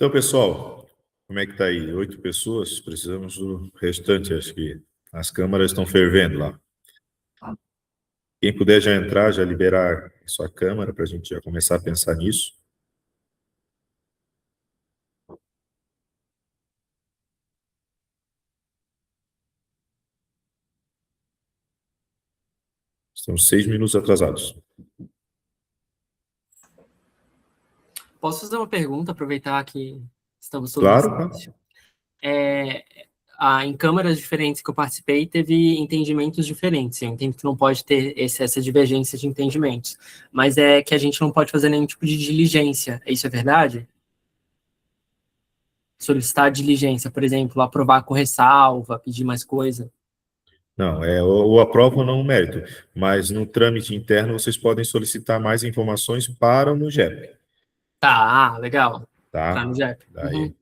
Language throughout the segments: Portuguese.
Então, pessoal, como é que está aí? 8 pessoas, precisamos do restante, acho que as câmaras estão fervendo lá. Quem puder já entrar, já liberar a sua câmera para a gente já começar a pensar nisso. Estamos 6 minutos atrasados. Posso fazer uma pergunta, aproveitar que estamos todos Claro, no silêncio? Em câmaras diferentes que eu participei, teve entendimentos diferentes. Eu entendo que não pode ter essa divergência de entendimentos, mas é que a gente não pode fazer nenhum tipo de diligência. Isso é verdade? Solicitar diligência, por exemplo, aprovar com ressalva, pedir mais coisa. Não, ou aprovam ou não o mérito, mas no trâmite interno vocês podem solicitar mais informações para o NUGEP. Tá, legal. Tá? Tá no JEP. Daí,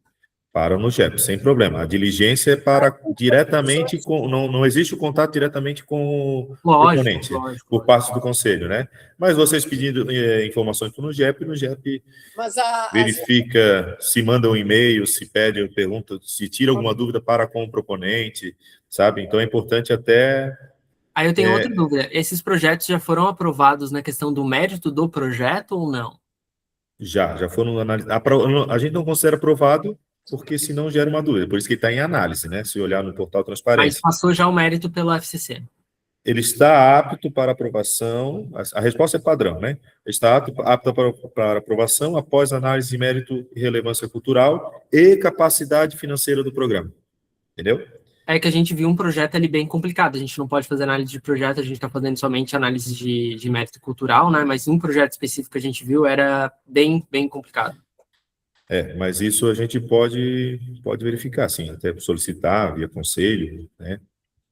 para o NUGEP, sem problema. A diligência é para diretamente com... Não existe o contato diretamente com o proponente, por parte do conselho, né? Mas vocês pedindo informações para o NUGEP verifica se manda um e-mail, se pede, pergunta, se tira alguma dúvida para com o proponente, sabe? Então é importante até... Aí eu tenho outra dúvida. Esses projetos já foram aprovados na questão do mérito do projeto ou não? Já foram analisados. A gente não considera aprovado porque senão gera uma dúvida. Por isso que está em análise, né? Se olhar no portal Transparência. Mas passou já o mérito pela FCC. Ele está apto para aprovação. A resposta é padrão, né? Está apto para aprovação após análise de mérito e relevância cultural e capacidade financeira do programa. Entendeu? É que a gente viu um projeto ali bem complicado. A gente não pode fazer análise de projeto, a gente está fazendo somente análise de mérito cultural, né? Mas um projeto específico que a gente viu era bem complicado. Mas isso a gente pode verificar, sim, até solicitar via conselho, né?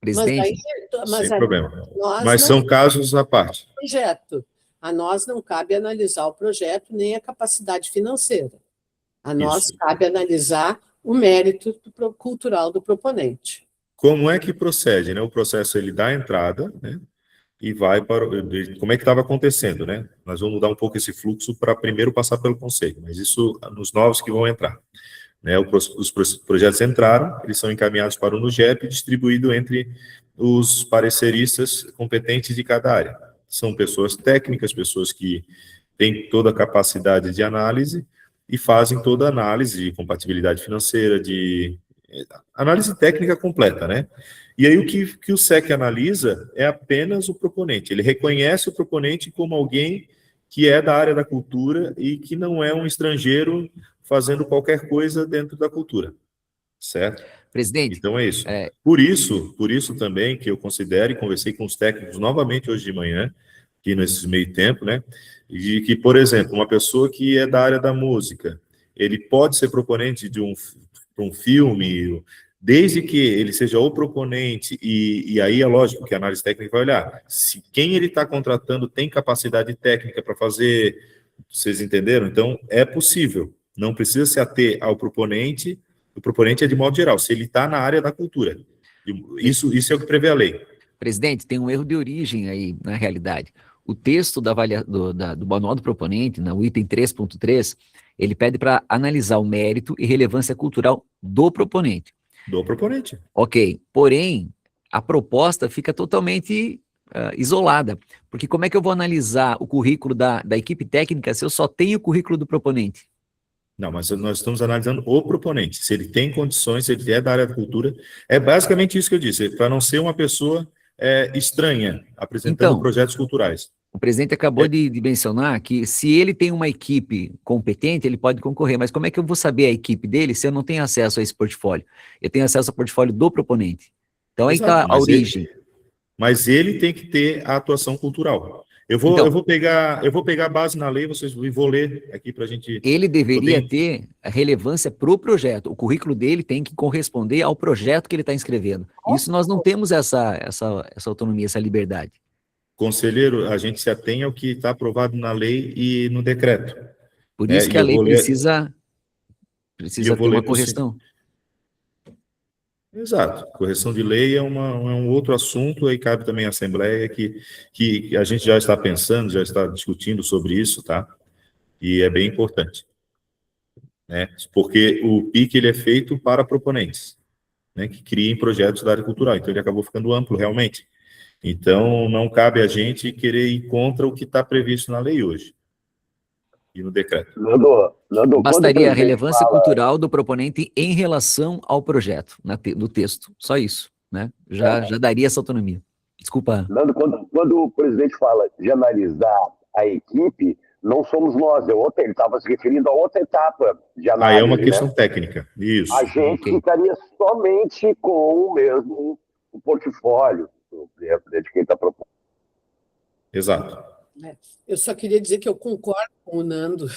Presidente. Sem problema. Mas são casos à parte. Projeto. A nós não cabe analisar o projeto nem a capacidade financeira. A nós cabe analisar o mérito cultural do proponente. Como é que procede, né? O processo ele dá a entrada, né? E vai para... Como é que estava acontecendo, né? Nós vamos mudar um pouco esse fluxo para primeiro passar pelo conselho, mas isso nos novos que vão entrar. Né? Os projetos entraram, eles são encaminhados para o NUGEP e distribuídos entre os pareceristas competentes de cada área. São pessoas técnicas, pessoas que têm toda a capacidade de análise e fazem toda a análise de compatibilidade financeira, de análise técnica completa, né? E aí o que o SEC analisa é apenas o proponente. Ele reconhece o proponente como alguém que é da área da cultura e que não é um estrangeiro fazendo qualquer coisa dentro da cultura, certo? Presidente. Então é isso. Por isso também que eu considero, e conversei com os técnicos novamente hoje de manhã, aqui nesse meio tempo, né? De que, por exemplo, uma pessoa que é da área da música, ele pode ser proponente de um filme, desde que ele seja o proponente, e aí é lógico que a análise técnica vai olhar, se quem ele está contratando tem capacidade técnica para fazer, vocês entenderam? Então, é possível, não precisa se ater ao proponente, o proponente é de modo geral, se ele está na área da cultura. Isso é o que prevê a lei. Presidente, tem um erro de origem aí, na realidade. O texto do manual do proponente, no item 3.3, ele pede para analisar o mérito e relevância cultural do proponente. Do proponente. Ok, porém, a proposta fica totalmente isolada, porque como é que eu vou analisar o currículo da equipe técnica se eu só tenho o currículo do proponente? Não, mas nós estamos analisando o proponente, se ele tem condições, se ele é da área da cultura, é basicamente isso que eu disse, para não ser uma pessoa estranha, apresentando projetos culturais. O presidente acabou de mencionar que se ele tem uma equipe competente, ele pode concorrer, mas como é que eu vou saber a equipe dele se eu não tenho acesso a esse portfólio? Eu tenho acesso ao portfólio do proponente. Então aí está a origem. Mas ele tem que ter a atuação cultural. Eu vou pegar a base na lei, vou ler aqui para a gente... Ele deveria ter a relevância para o projeto. O currículo dele tem que corresponder ao projeto que ele está inscrevendo. Isso nós não temos essa autonomia, essa liberdade. Conselheiro, a gente se atém ao que está aprovado na lei e no decreto. Por isso que a lei precisa ter uma correção. Exato. Correção de lei é um outro assunto, aí cabe também à Assembleia, que a gente já está pensando, já está discutindo sobre isso, tá? E é bem importante. né? Porque o PIC ele é feito para proponentes, né, que criem projetos da área cultural, então ele acabou ficando amplo realmente. Então, não cabe a gente querer ir contra o que está previsto na lei hoje e no decreto. Nando, quando o Bastaria a presidente relevância fala, cultural do proponente em relação ao projeto, no texto. Só isso, né? Já daria essa autonomia. Desculpa. Nando, quando o presidente fala de analisar a equipe, não somos nós, ele estava se referindo a outra etapa de Aí é uma análise, questão né? técnica, isso. A gente Ok. ficaria somente com o mesmo o portfólio de quem está propondo. Exato. Eu só queria dizer que eu concordo com o Nando,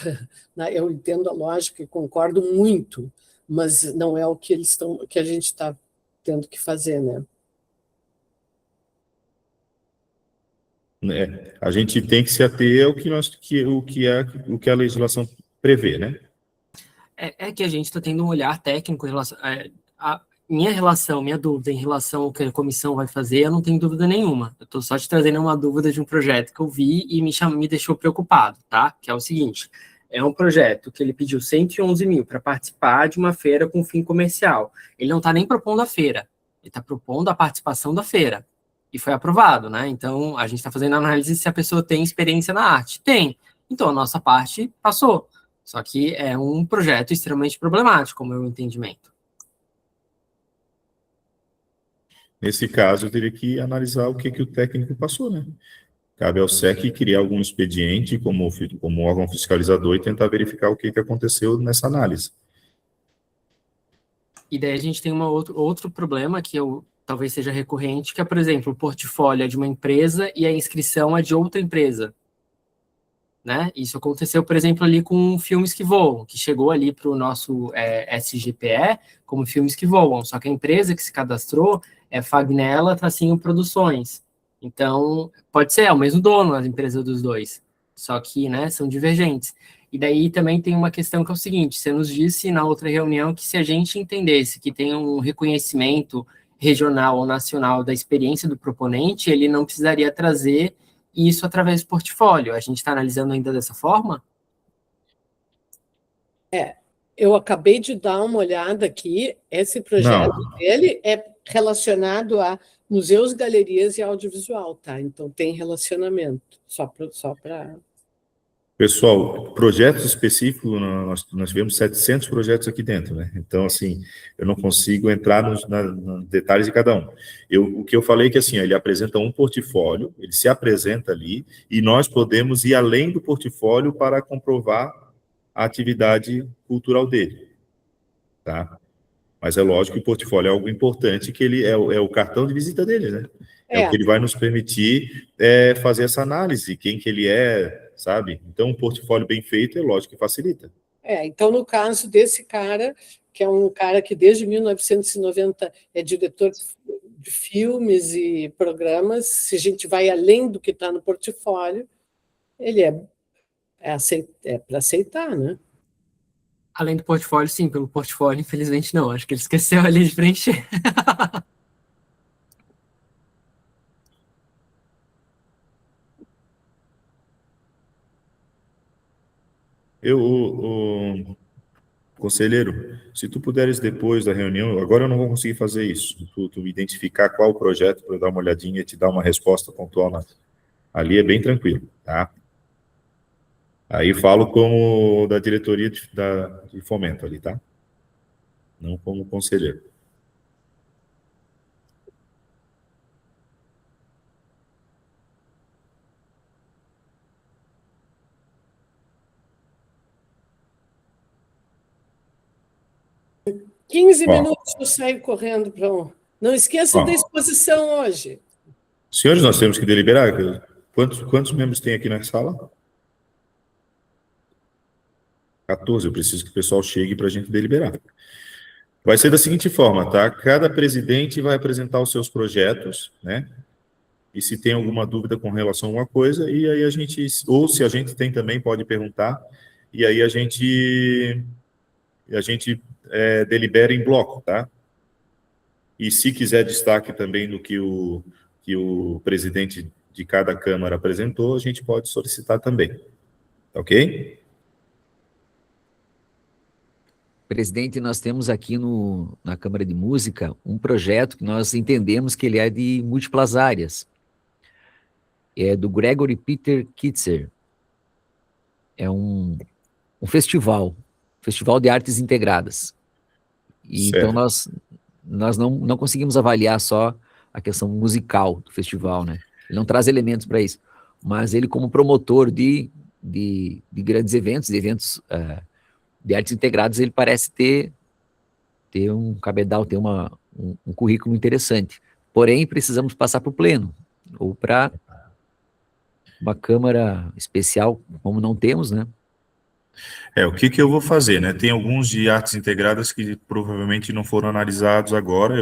né? Eu entendo a lógica e concordo muito, mas não é o que que a gente está tendo que fazer, né? A gente tem que se ater ao o que a legislação prevê, né? É que a gente está tendo um olhar técnico em relação. Minha dúvida em relação ao que a comissão vai fazer, eu não tenho dúvida nenhuma. Eu estou só te trazendo uma dúvida de um projeto que eu vi e me deixou preocupado, tá? Que é o seguinte: é um projeto que ele pediu 111 mil para participar de uma feira com fim comercial. Ele não está nem propondo a feira, ele está propondo a participação da feira. E foi aprovado, né? Então, a gente está fazendo análise se a pessoa tem experiência na arte. Tem. Então, a nossa parte passou. Só que é um projeto extremamente problemático, como é o meu entendimento. Nesse caso, eu teria que analisar o que o técnico passou, né? Cabe ao SEC criar algum expediente como órgão fiscalizador e tentar verificar o que aconteceu nessa análise. E daí a gente tem outro problema que talvez seja recorrente, que é, por exemplo, o portfólio é de uma empresa e a inscrição é de outra empresa. Né? Isso aconteceu, por exemplo, ali com Filmes que Voam, que chegou ali para o nosso SGPE como Filmes que Voam, só que a empresa que se cadastrou é Fagnella Produções. Então, pode ser, é o mesmo dono, as empresas dos dois, só que, né, são divergentes. E daí também tem uma questão que é o seguinte: você nos disse na outra reunião que se a gente entendesse que tem um reconhecimento regional ou nacional da experiência do proponente, ele não precisaria trazer isso através do portfólio. A gente está analisando ainda dessa forma? Eu acabei de dar uma olhada aqui, esse projeto Não, dele é relacionado a museus, galerias e audiovisual, tá? Então tem relacionamento, só para... pessoal, projetos específicos, nós tivemos 700 projetos aqui dentro, né? Então, assim, eu não consigo entrar nos detalhes de cada um. O que eu falei é que, assim, ele apresenta um portfólio, ele se apresenta ali, e nós podemos ir além do portfólio para comprovar a atividade cultural dele, tá? Mas é lógico que o portfólio é algo importante, que ele é o cartão de visita dele, né? É o que ele vai nos permitir fazer essa análise, quem que ele é, sabe? Então, um portfólio bem feito, é lógico que facilita. Então, no caso desse cara, que é um cara que desde 1990 é diretor de filmes e programas, se a gente vai além do que está no portfólio, ele é para aceitar, né? Além do portfólio, sim, pelo portfólio, infelizmente não. Acho que ele esqueceu ali de preencher. Conselheiro, se tu puderes depois da reunião, agora eu não vou conseguir fazer isso, tu identificar qual o projeto para eu dar uma olhadinha e te dar uma resposta pontual ali é bem tranquilo, tá? Aí falo como da diretoria de fomento ali, tá? Não como conselheiro. Ó, 15 Ó, minutos eu saio correndo para um... Não esqueça da exposição hoje. senhores, nós temos que deliberar. Quantos membros tem aqui na sala? 14. Eu preciso que o pessoal chegue para a gente deliberar. Vai ser da seguinte forma, tá? Cada presidente vai apresentar os seus projetos, né? E se tem alguma dúvida com relação a alguma coisa, e aí a gente, ou se a gente tem também, pode perguntar, e aí a gente delibera em bloco, tá? E se quiser destaque também do que o presidente de cada Câmara apresentou, a gente pode solicitar também. Ok? Presidente, nós temos aqui na Câmara de Música um projeto que nós entendemos que ele é de múltiplas áreas. É do Gregory Peter Kitzer. É um festival de artes integradas. E, então nós não conseguimos avaliar só a questão musical do festival, né? Ele não traz elementos para isso, mas ele como promotor de grandes eventos, de artes integradas, ele parece ter um cabedal, ter um currículo interessante. Porém, precisamos passar para o pleno, ou para uma Câmara especial, como não temos, né? O que eu vou fazer, né? Tem alguns de artes integradas que provavelmente não foram analisados agora.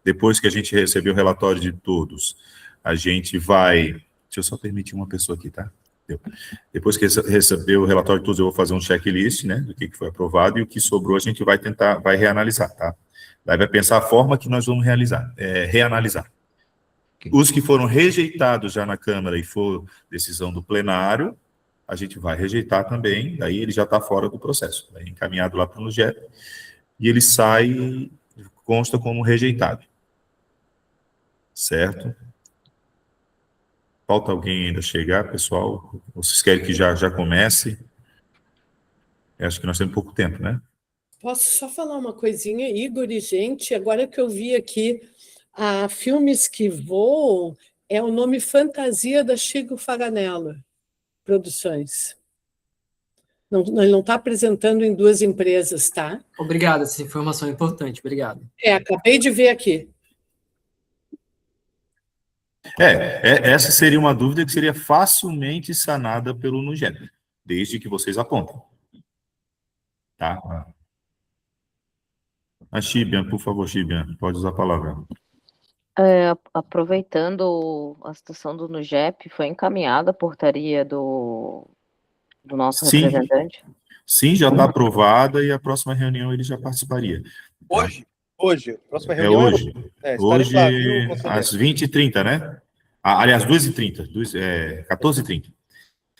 Depois que a gente receber o relatório de todos, a gente vai... Deixa eu só permitir uma pessoa aqui, tá? Depois que receber o relatório de todos, eu vou fazer um checklist, né? Do que foi aprovado, e o que sobrou a gente vai reanalisar, tá? Daí vai pensar a forma que nós vamos reanalisar. Ok. Os que foram rejeitados já na Câmara e for decisão do plenário, a gente vai rejeitar também, daí ele já está fora do processo, é encaminhado lá para o NUGEP, e ele consta como rejeitado. Certo? Falta alguém ainda chegar, pessoal? Vocês querem que já comece? Eu acho que nós temos pouco tempo, né? Posso só falar uma coisinha, Igor e gente? Agora que eu vi aqui a Filmes que Voam, é o nome Fantasia da Chico Faganello Produções. Ele não está apresentando em duas empresas, tá? Obrigado, essa informação é importante, obrigado. Acabei de ver aqui. Essa seria uma dúvida que seria facilmente sanada pelo NUGEP, desde que vocês apontem. Tá? A Shibian, por favor, Shibian, pode usar a palavra. Aproveitando a situação do NUGEP, foi encaminhada a portaria do nosso Sim. representante? Sim, já está aprovada e a próxima reunião ele já participaria. Hoje? Hoje. Próxima reunião hoje. Hoje, lá, viu, às 20h30, né? Aliás, 2h30, 14h30.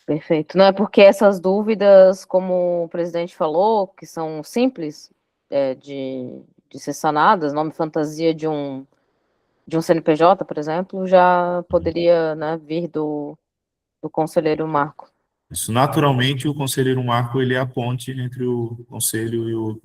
Perfeito. Não é porque essas dúvidas, como o presidente falou, que são simples de ser sanadas, nome fantasia de um CNPJ, por exemplo, já poderia, né, vir do conselheiro Marco. Isso, naturalmente, o conselheiro Marco, ele é a ponte entre o conselho e o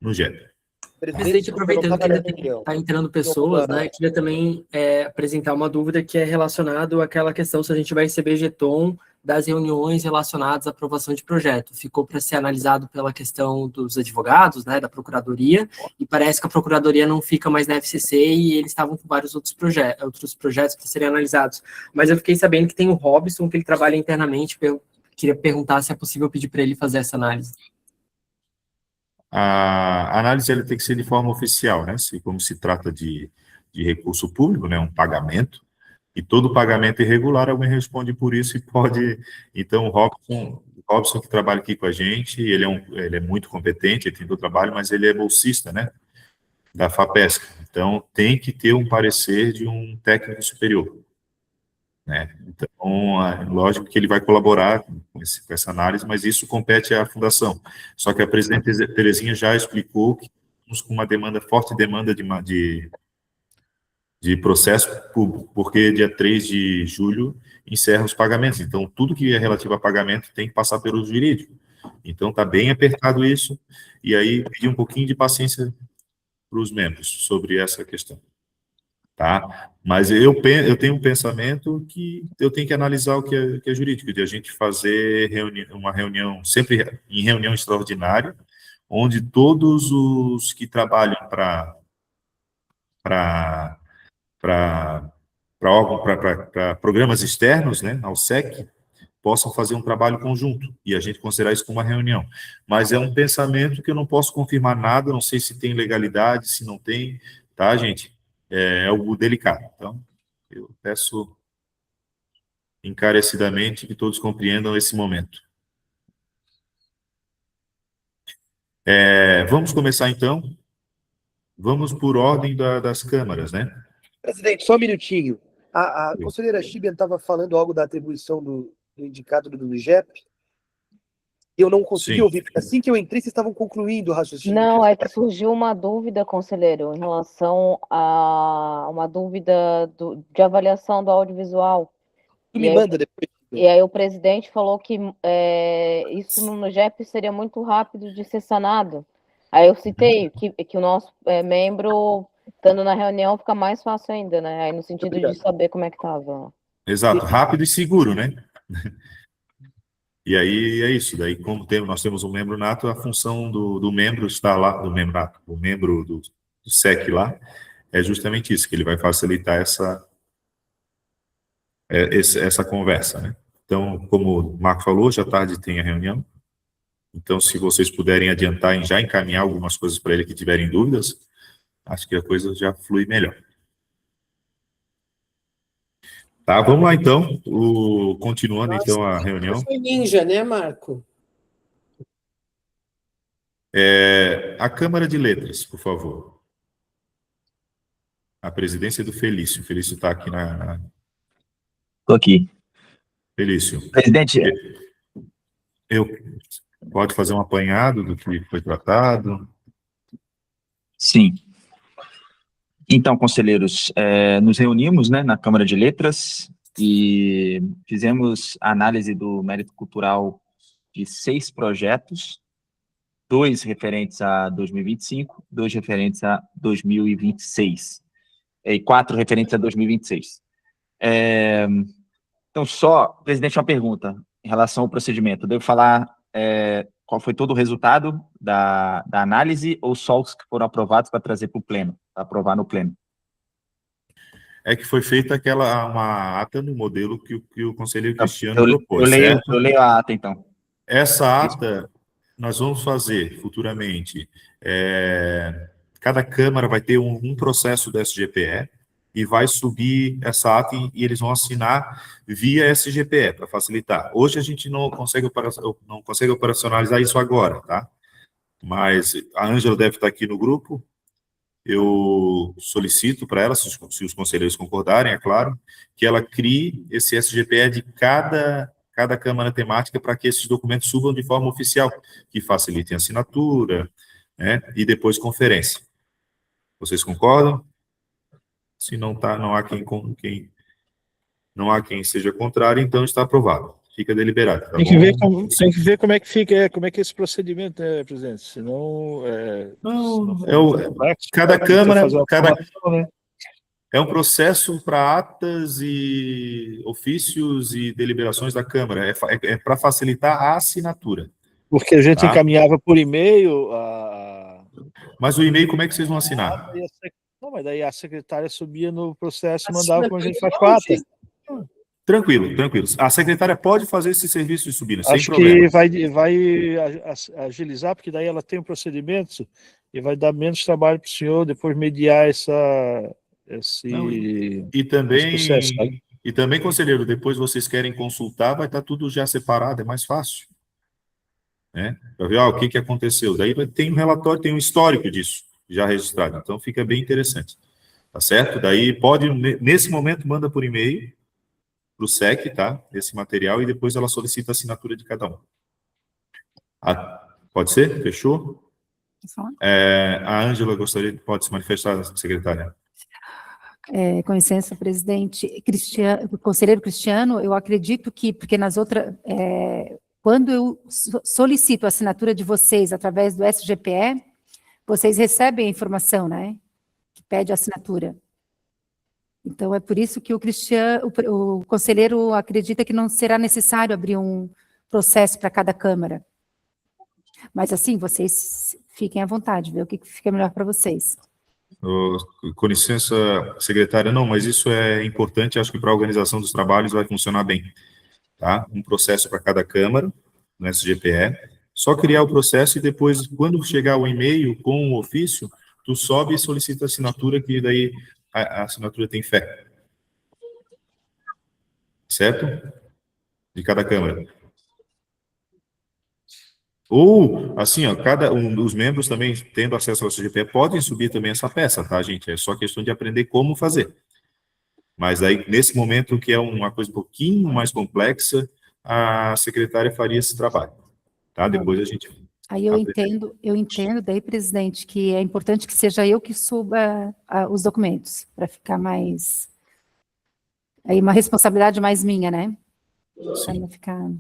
NUGEP. Presidente, aproveitando que ainda está entrando pessoas, né, queria também apresentar uma dúvida que é relacionada àquela questão se a gente vai receber jeton das reuniões relacionadas à aprovação de projeto. Ficou para ser analisado pela questão dos advogados, né, da Procuradoria, e parece que a Procuradoria não fica mais na FCC e eles estavam com vários outros projetos para serem analisados. Mas eu fiquei sabendo que tem o Robson, que ele trabalha internamente, queria perguntar se é possível pedir para ele fazer essa análise. A análise ela tem que ser de forma oficial, né? Como se trata de recurso público, né? Um pagamento, e todo pagamento irregular, alguém responde por isso e pode... Então, o Robson que trabalha aqui com a gente, ele é muito competente, ele tem todo o trabalho, mas ele é bolsista, né? Da FAPESC. Então, tem que ter um parecer de um técnico superior, né? Então, lógico que ele vai colaborar com essa análise, mas isso compete à fundação. Só que a presidente Terezinha já explicou que estamos com uma forte demanda de processo público, porque dia 3 de julho encerra os pagamentos. Então, tudo que é relativo a pagamento tem que passar pelo jurídico. Então, está bem apertado isso, e aí pedir um pouquinho de paciência para os membros sobre essa questão. Tá? Mas eu tenho um pensamento que eu tenho que analisar o que é jurídico, de a gente fazer uma reunião, sempre em reunião extraordinária, onde todos os que trabalham para programas externos, né, ao SEC, possam fazer um trabalho conjunto, e a gente considerar isso como uma reunião. Mas é um pensamento que eu não posso confirmar nada, não sei se tem legalidade, se não tem, tá, gente? É algo delicado. Então, eu peço encarecidamente que todos compreendam esse momento. Vamos começar, então. Vamos por ordem das câmaras, né? Presidente, só um minutinho. A conselheira Shibian estava falando algo da atribuição do indicado do NUGEP. Eu não consegui Sim. ouvir, porque assim que eu entrei, vocês estavam concluindo o raciocínio. Não, é que surgiu uma dúvida, conselheiro, em relação a uma dúvida de avaliação do audiovisual. Tu E me aí, manda depois. e aí o presidente falou que isso no JEP seria muito rápido de ser sanado. Aí eu citei que o nosso membro, estando na reunião, fica mais fácil ainda, né? Aí no sentido de Obrigado. saber como é que estava. Exato, rápido e seguro, né? E aí é isso, daí como nós temos um membro nato, a função do membro está lá, do membro nato, o membro do SEC lá, é justamente isso, que ele vai facilitar essa conversa, né? Então, como o Marco falou, já tarde tem a reunião, então se vocês puderem adiantar em já encaminhar algumas coisas para ele que tiverem dúvidas, acho que a coisa já flui melhor. Tá, vamos lá então, continuando então a reunião. Foi ninja, né, Marco? A Câmara de Letras, por favor. A presidência do Felício. O Felício está aqui Estou aqui. Felício, Presidente, pode fazer um apanhado do que foi tratado? sim. Então, conselheiros, nos reunimos, né, na Câmara de Letras e fizemos a análise do mérito cultural de 6 projetos, 2 referentes a 2025, 2 referentes a 2026, e 4 referentes a 2026. Então, presidente, uma pergunta em relação ao procedimento. Devo falar qual foi todo o resultado da análise ou só os que foram aprovados para trazer para o pleno, para aprovar no pleno? É que foi feita uma ata no modelo que o conselheiro Cristiano propôs, eu certo? leio a ata, então. Essa ata nós vamos fazer futuramente. Cada Câmara vai ter um processo do SGPE e vai subir essa ata e eles vão assinar via SGPE, para facilitar. Hoje a gente não consegue operacionalizar isso agora, tá? Mas a Ângela deve estar aqui no grupo, eu solicito para ela, se os conselheiros concordarem, é claro, que ela crie esse SGPE de cada Câmara temática para que esses documentos subam de forma oficial, que facilitem a assinatura, né, e depois conferência. Vocês concordam? Se não há quem seja contrário, então está aprovado. Fica deliberado. Tá Tem que bom? ver como é que fica, como é que é esse procedimento, né, presidente? Senão, cada Câmara, né? é um processo para atas e ofícios e deliberações da Câmara. É para facilitar a assinatura. Porque a gente Tá? encaminhava por e-mail Mas o e-mail, como é que vocês vão assinar? Não, mas daí a secretária subia no processo e mandava como a gente faz com a ata. Tranquilo. A secretária pode fazer esse serviço de subida, sem Acho problema. que vai agilizar, porque daí ela tem um procedimento e vai dar menos trabalho para o senhor depois mediar esse processo. Sabe? E também, conselheiro, depois vocês querem consultar, vai estar tudo já separado, é mais fácil. Né? Para ver o que aconteceu. Daí tem um relatório, tem um histórico disso já registrado. Então fica bem interessante. Tá certo? Daí pode, nesse momento, manda por e-mail para o SEC, tá? Esse material, e depois ela solicita a assinatura de cada um. Pode ser? Fechou? A Ângela pode se manifestar, secretária. Com licença, presidente. Conselheiro Cristiano, eu acredito que, porque nas outras, quando eu solicito a assinatura de vocês através do SGPE, vocês recebem a informação, né? Que pede a assinatura. Então, é por isso que o conselheiro acredita que não será necessário abrir um processo para cada Câmara. Mas, assim, vocês fiquem à vontade, ver o que fica melhor para vocês. Com licença, secretária, não, mas isso é importante, acho que para a organização dos trabalhos vai funcionar bem. Tá? Um processo para cada Câmara, no SGPE, só criar o processo e depois, quando chegar o e-mail com o ofício, tu sobe e solicita a assinatura, que daí a assinatura tem fé. Certo? De cada Câmara. Ou, assim, cada um dos membros também, tendo acesso ao SGPE, podem subir também essa peça, tá, gente? É só questão de aprender como fazer. Mas aí, nesse momento, que é uma coisa um pouquinho mais complexa, a secretária faria esse trabalho. tá? Depois a gente... Aí eu entendo daí, presidente, que é importante que seja eu que suba os documentos, para ficar mais... Aí uma responsabilidade mais minha, né? Para não ficar...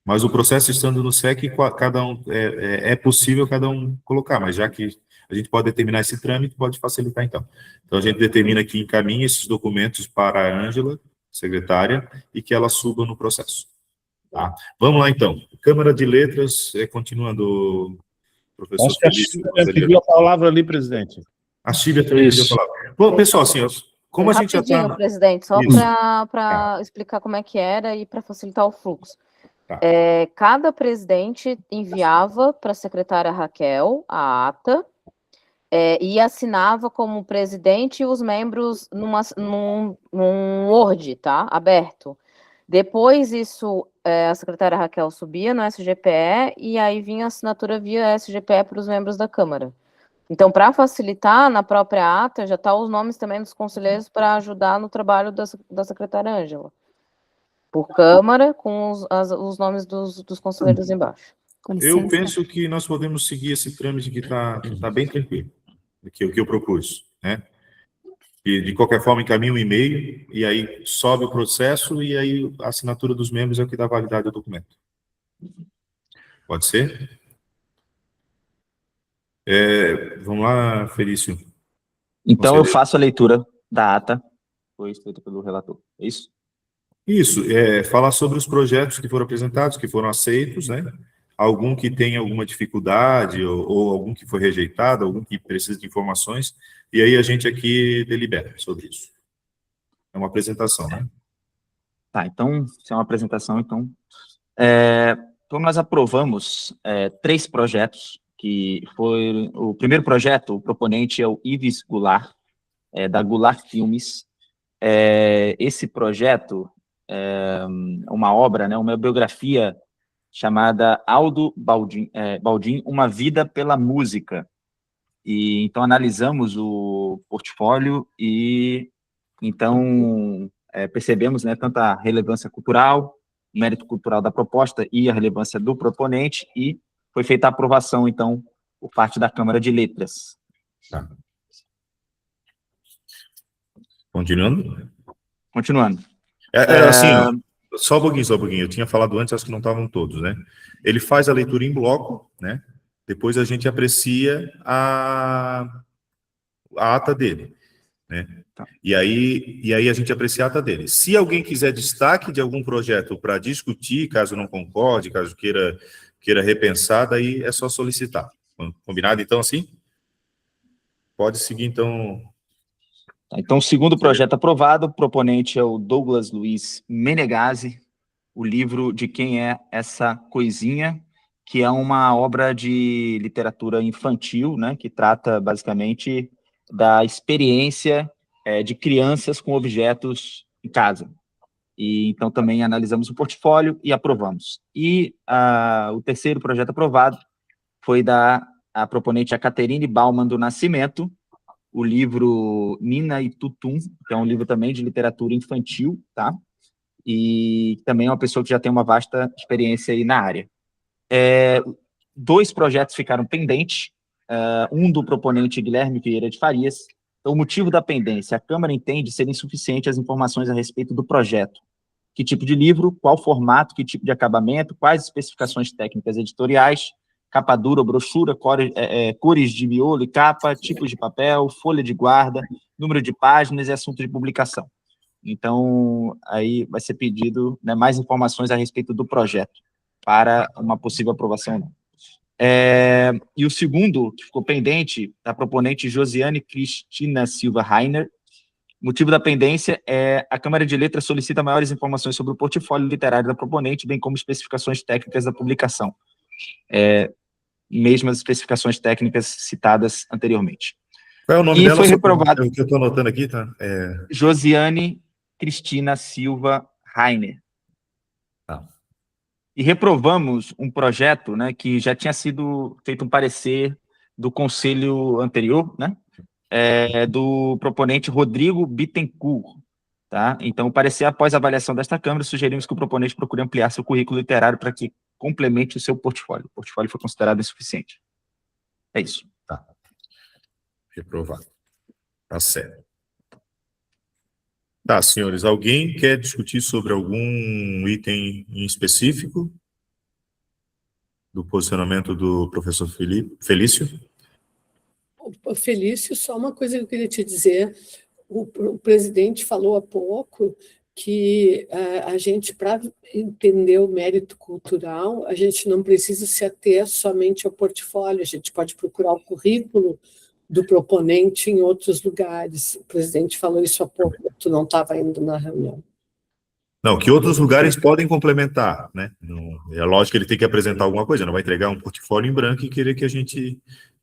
Mas o processo estando no SEC, cada um, é possível cada um colocar, mas já que a gente pode determinar esse trâmite, pode facilitar então. Então a gente determina que encaminhe esses documentos para a Ângela, secretária, e que ela suba no processo. Tá? Vamos lá então. Câmara de Letras, continuando, professor Acho que a Felício. Chívia pediu a palavra ali, presidente. A Chívia também pediu a palavra. Bom, pessoal, assim, como a gente já Rapidinho, está... presidente, só Isso. para explicar como é que era e para facilitar o fluxo. Tá. Cada presidente enviava para a secretária Raquel a ata e assinava como presidente e os membros num Word, tá? Aberto. Depois isso, a secretária Raquel subia no SGPE e aí vinha a assinatura via SGPE para os membros da Câmara. Então, para facilitar, na própria ata já está os nomes também dos conselheiros para ajudar no trabalho da secretária Ângela. Por Câmara, com os nomes dos conselheiros embaixo. Eu penso que nós podemos seguir esse trâmite que está bem tranquilo, o que eu propus, né? E, de qualquer forma, encaminha um e-mail, e aí sobe o processo, e aí a assinatura dos membros é o que dá validade ao documento. Pode ser? Vamos lá, Felício. Então, eu Conselheiro. faço a leitura da ata, foi feita pelo relator, é isso? Isso, falar sobre os projetos que foram apresentados, que foram aceitos, né? Algum que tem alguma dificuldade, ou algum que foi rejeitado, algum que precisa de informações, e aí a gente aqui delibera sobre isso. É uma apresentação, né? Tá, então, se é uma apresentação, então... Então, nós aprovamos 3 projetos, que foi... O primeiro projeto, o proponente é o Ives Goulart, da Goulart Filmes. Esse projeto é uma obra, né, uma biografia chamada Aldo Baldin, Uma Vida pela Música. E, então, analisamos o portfólio e, então, percebemos, né, tanto a relevância cultural, o mérito cultural da proposta e a relevância do proponente, e foi feita a aprovação, então, por parte da Câmara de Letras. Tá. Continuando? Continuando. Assim, ó, só um pouquinho. Eu tinha falado antes, acho que não estavam todos, né? Ele faz a leitura em bloco, né? Depois a gente aprecia a ata dele, né? Tá. E aí a gente aprecia a ata dele. Se alguém quiser destaque de algum projeto para discutir, caso não concorde, caso queira repensar, daí é só solicitar. Combinado, então, assim? Pode seguir, então... Então, o segundo projeto aprovado, o proponente é o Douglas Luiz Menegazzi, o livro De Quem é Essa Coisinha, que é uma obra de literatura infantil, né, que trata, basicamente, da experiência de crianças com objetos em casa. E, então, também analisamos o portfólio e aprovamos. E o terceiro projeto aprovado foi a proponente a Caterine Bauman do Nascimento, o livro Nina e Tutum, que é um livro também de literatura infantil, tá? E também é uma pessoa que já tem uma vasta experiência aí na área. 2 projetos ficaram pendentes, um do proponente Guilherme Vieira de Farias. Então, o motivo da pendência: a Câmara entende ser insuficiente as informações a respeito do projeto. Que tipo de livro, qual formato, que tipo de acabamento, quais especificações técnicas editoriais, capa dura ou brochura, cores de miolo e capa, tipos de papel, folha de guarda, número de páginas e assunto de publicação. Então, aí vai ser pedido, né, mais informações a respeito do projeto para uma possível aprovação. E o segundo, que ficou pendente, da proponente Josiane Cristina Silva Rainer. O motivo da pendência é a Câmara de Letras solicita maiores informações sobre o portfólio literário da proponente, bem como especificações técnicas da publicação. Mesmo as especificações técnicas citadas anteriormente. Qual é o nome e dela? Foi reprovado. O que eu estou anotando aqui, tá? Josiane Cristina Silva Rainer. Tá. E reprovamos um projeto, né, que já tinha sido feito um parecer do conselho anterior, né, do proponente Rodrigo Bittencourt. Tá? Então, o parecer após a avaliação desta Câmara, sugerimos que o proponente procure ampliar seu currículo literário para que complemente o seu portfólio. O portfólio foi considerado insuficiente. É isso. Tá. Reprovado. Tá certo. Tá, senhores, alguém quer discutir sobre algum item em específico do posicionamento do professor Felício? Felício, só uma coisa que eu queria te dizer. O presidente falou há pouco que a gente, para entender o mérito cultural, a gente não precisa se ater somente ao portfólio, a gente pode procurar o currículo do proponente em outros lugares. O presidente falou isso há pouco, tu não estava indo na reunião. Não, que outros lugares podem complementar, né? É lógico que ele tem que apresentar alguma coisa, não vai entregar um portfólio em branco e querer que a gente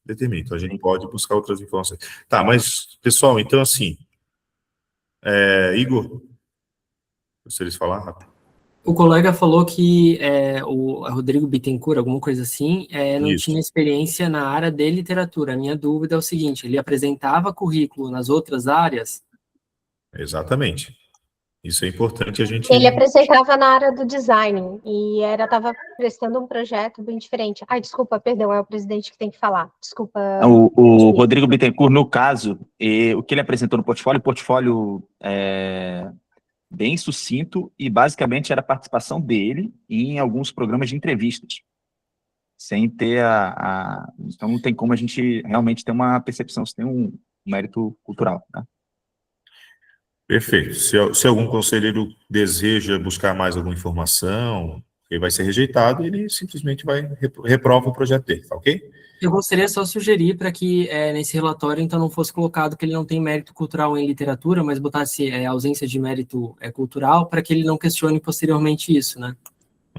determine. Então, a gente pode buscar outras informações. Tá, mas, pessoal, então, assim, Igor, se eles falar rápido. O colega falou que o Rodrigo Bittencourt, alguma coisa assim, não Isso. tinha experiência na área de literatura. A minha dúvida é o seguinte, ele apresentava currículo nas outras áreas? Exatamente. Isso é importante a gente... Ele apresentava na área do design e estava prestando um projeto bem diferente. Ai, desculpa, perdão, é o presidente que tem que falar. Desculpa. O Rodrigo Bittencourt, no caso, o que ele apresentou no portfólio bem sucinto e basicamente era a participação dele em alguns programas de entrevistas, sem ter então não tem como a gente realmente ter uma percepção se tem um mérito cultural, né? Perfeito. Se algum conselheiro deseja buscar mais alguma informação, ele vai ser rejeitado, ele simplesmente reprova o projeto dele, tá ok? Eu gostaria só de sugerir para que nesse relatório, então, não fosse colocado que ele não tem mérito cultural em literatura, mas botasse ausência de mérito cultural, para que ele não questione posteriormente isso, né?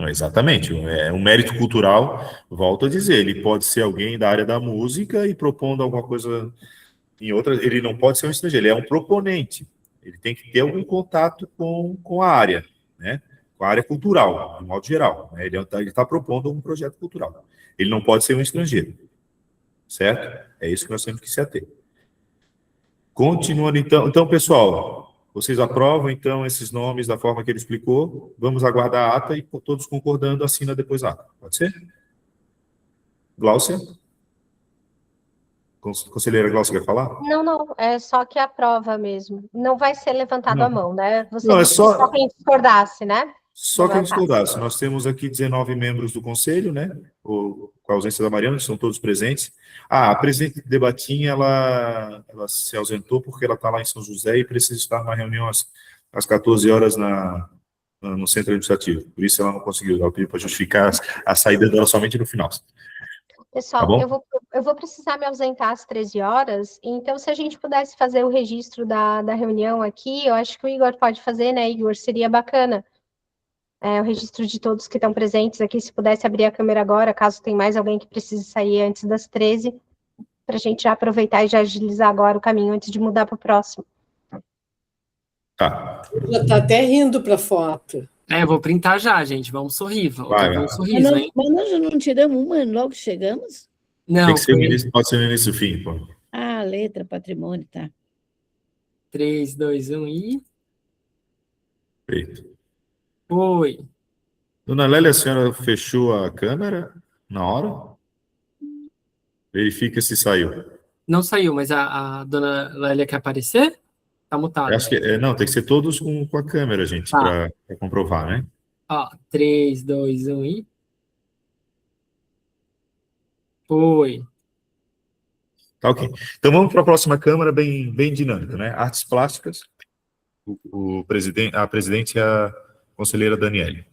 Exatamente. Um mérito cultural, volto a dizer, ele pode ser alguém da área da música e propondo alguma coisa em outra, ele não pode ser um estrangeiro, ele é um proponente. Ele tem que ter algum contato com a área, né? Com a área cultural, de modo geral. Né? Ele está propondo um projeto cultural. Ele não pode ser um estrangeiro. Certo? É isso que nós temos que se ater. Continuando, então. Então, pessoal, vocês aprovam, então, esses nomes da forma que ele explicou? Vamos aguardar a ata e, todos concordando, assina depois a ata. Pode ser? Gláucia? Conselheira Gláucia, quer falar? Não, é só que aprova mesmo. Não vai ser levantado a mão, né? Você Não, disse só quem discordasse, né? Só quem discordasse. Nós temos aqui 19 membros do conselho, né? Com a ausência da Mariana, são todos presentes. A presidente de Debatim, ela se ausentou porque ela está lá em São José e precisa estar numa reunião às 14 horas no centro administrativo. Por isso ela não conseguiu. Ela pediu para justificar a saída dela somente no final. Pessoal, Tá, eu vou precisar me ausentar às 13 horas, então se a gente pudesse fazer o registro da reunião aqui, eu acho que o Igor pode fazer, né, Igor? Seria bacana. O registro de todos que estão presentes aqui, se pudesse abrir a câmera agora, caso tenha mais alguém que precise sair antes das 13, para a gente já aproveitar e já agilizar agora o caminho antes de mudar para o próximo. Tá. Já está até rindo para a foto. Eu vou printar já, gente. Vamos sorrir. Um sorriso, hein? Mas nós já não tiramos uma logo que chegamos? Não, tem que ser início, pode ser no início do fim, pô. Letra, patrimônio, tá. 3, 2, 1 e... Perfeito. Oi. Dona Lélia, a senhora fechou a câmera na hora? Verifica se saiu. Não saiu, mas a dona Lélia quer aparecer? Tá mutada. Acho que, não, tem que ser todos com a câmera, gente, para comprovar, né? 3, 2, 1 e... Oi. Tá ok. Então vamos para a próxima câmara, bem dinâmica, né? Artes plásticas. A presidente é a conselheira Daniele.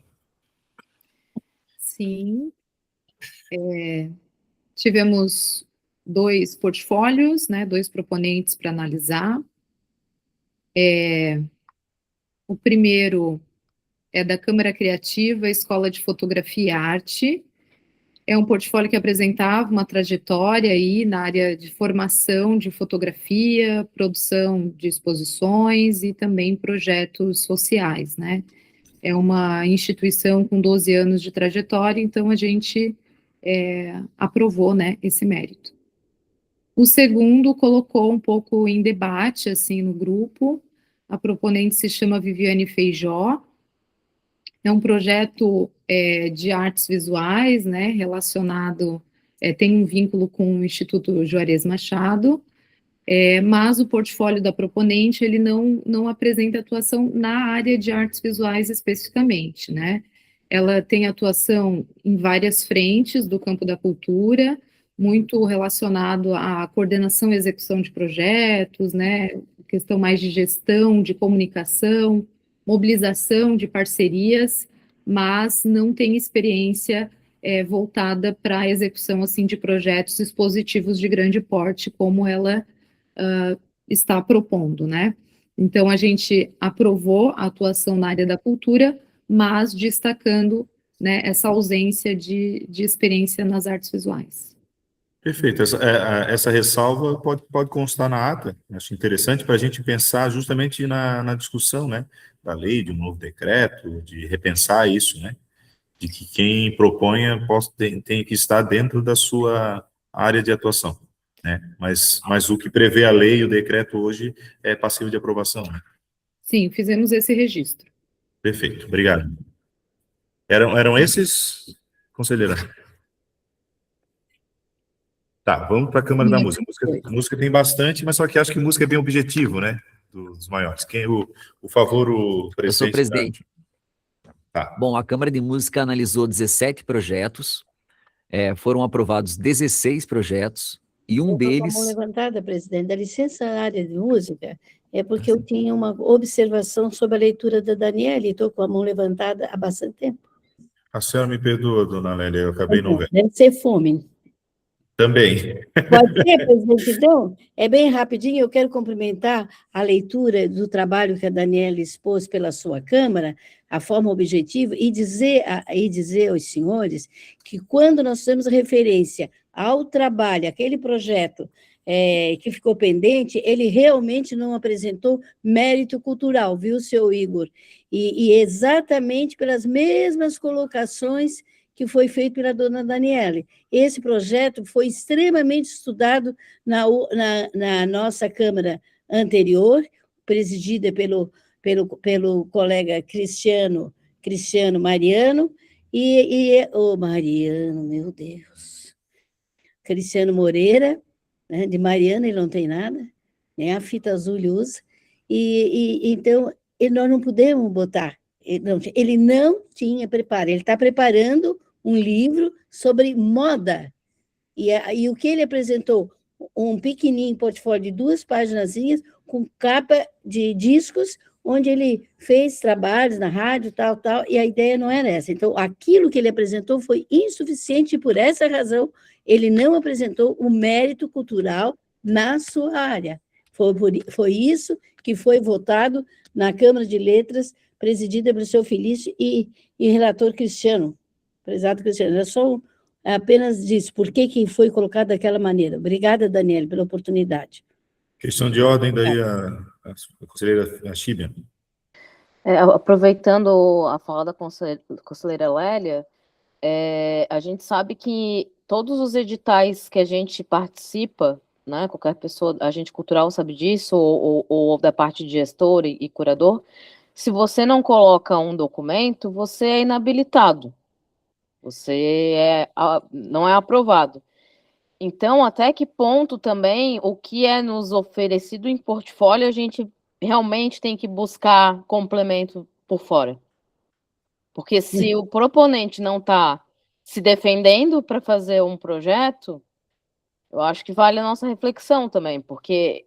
Sim. Tivemos 2 portfólios, né, 2 proponentes para analisar. O primeiro é da Câmara Criativa, Escola de Fotografia e Arte. É um portfólio que apresentava uma trajetória aí na área de formação de fotografia, produção de exposições e também projetos sociais, né? É uma instituição com 12 anos de trajetória, então a gente aprovou, né, esse mérito. O segundo colocou um pouco em debate, assim, no grupo. A proponente se chama Viviane Feijó. É um projeto de artes visuais, né, relacionado, tem um vínculo com o Instituto Juarez Machado, mas o portfólio da proponente, ele não apresenta atuação na área de artes visuais especificamente, né? Ela tem atuação em várias frentes do campo da cultura, muito relacionado à coordenação e execução de projetos, né? Questão mais de gestão, de comunicação, mobilização de parcerias, mas não tem experiência voltada para a execução, assim, de projetos expositivos de grande porte, como ela está propondo, né? Então, a gente aprovou a atuação na área da cultura, mas destacando, né, essa ausência de experiência nas artes visuais. Perfeito. Essa ressalva pode constar na ata. Acho interessante para a gente pensar justamente na discussão, né, da lei, de um novo decreto, de repensar isso, né, de que quem proponha tem que estar dentro da sua área de atuação, né, mas o que prevê a lei e o decreto hoje é passível de aprovação, né? Sim, fizemos esse registro. Perfeito, obrigado. Eram esses, conselheira? Tá, vamos para a Câmara da Música. Música tem bastante, mas só que acho que música é bem objetivo, né? Dos maiores. Por favor, o presidente. Eu sou presidente. Tá. Bom, a Câmara de Música analisou 17 projetos, foram aprovados 16 projetos, e um Eu estou com a mão deles... levantada, presidente. Dá licença, a área de música, é porque eu tinha uma observação sobre a leitura da Daniela, e estou com a mão levantada há bastante tempo. A senhora me perdoa, dona Lélia, eu acabei não vendo. Deve ser fome. Também. Pode ser, presidente, então? É bem rapidinho, eu quero cumprimentar a leitura do trabalho que a Daniela expôs pela sua Câmara, a forma objetiva, e dizer aos senhores que quando nós temos referência ao trabalho, aquele projeto que ficou pendente, ele realmente não apresentou mérito cultural, viu, seu Igor? E exatamente pelas mesmas colocações que foi feito pela dona Daniele. Esse projeto foi extremamente estudado na nossa Câmara anterior, presidida pelo colega Cristiano Mariano, Mariano, meu Deus, Cristiano Moreira, né, de Mariano ele não tem nada, nem a fita azul ele usa, então nós não podemos botar, ele não tinha preparo, ele está preparando um livro sobre moda, e o que ele apresentou? Um pequenininho portfólio de 2 paginazinhas, com capa de discos, onde ele fez trabalhos na rádio, tal, e a ideia não era essa. Então, aquilo que ele apresentou foi insuficiente, e por essa razão, ele não apresentou o mérito cultural na sua área. Foi isso que foi votado na Câmara de Letras, presidida pelo seu Felício e relator Cristiano, prezado Cristiano. Era só apenas disso, por que foi colocado daquela maneira. Obrigada, Daniela, pela oportunidade. Questão de ordem, daí a conselheira Chibia. Aproveitando a fala da conselheira Lélia, a gente sabe que todos os editais que a gente participa, né, qualquer pessoa, agente cultural sabe disso, ou da parte de gestor e curador, se você não coloca um documento, você é inabilitado, você não é aprovado. Então, até que ponto também o que é nos oferecido em portfólio, a gente realmente tem que buscar complemento por fora? Porque se o proponente não está se defendendo para fazer um projeto, eu acho que vale a nossa reflexão também, porque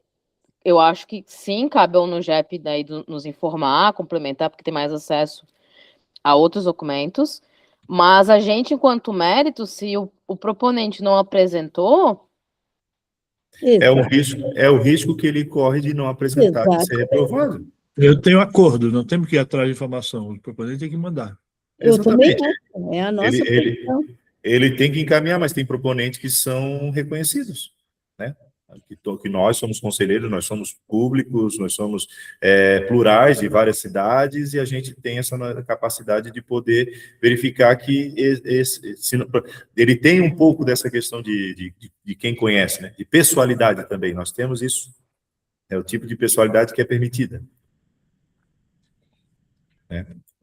eu acho que sim, cabe ao NUGEP daí nos informar, complementar, porque tem mais acesso a outros documentos, mas a gente, enquanto mérito, se o proponente não apresentou... É o risco que ele corre de não apresentar, de ser reprovado. Eu tenho acordo, não temos que ir atrás de informação, o proponente tem que mandar. Eu também acho, é a nossa posição. Ele tem que encaminhar, mas tem proponentes que são reconhecidos, né? Que nós somos conselheiros, nós somos públicos, nós somos plurais de várias cidades, e a gente tem essa capacidade de poder verificar que ele tem um pouco dessa questão de quem conhece, né? De pessoalidade também, nós temos isso, é o tipo de pessoalidade que é permitida.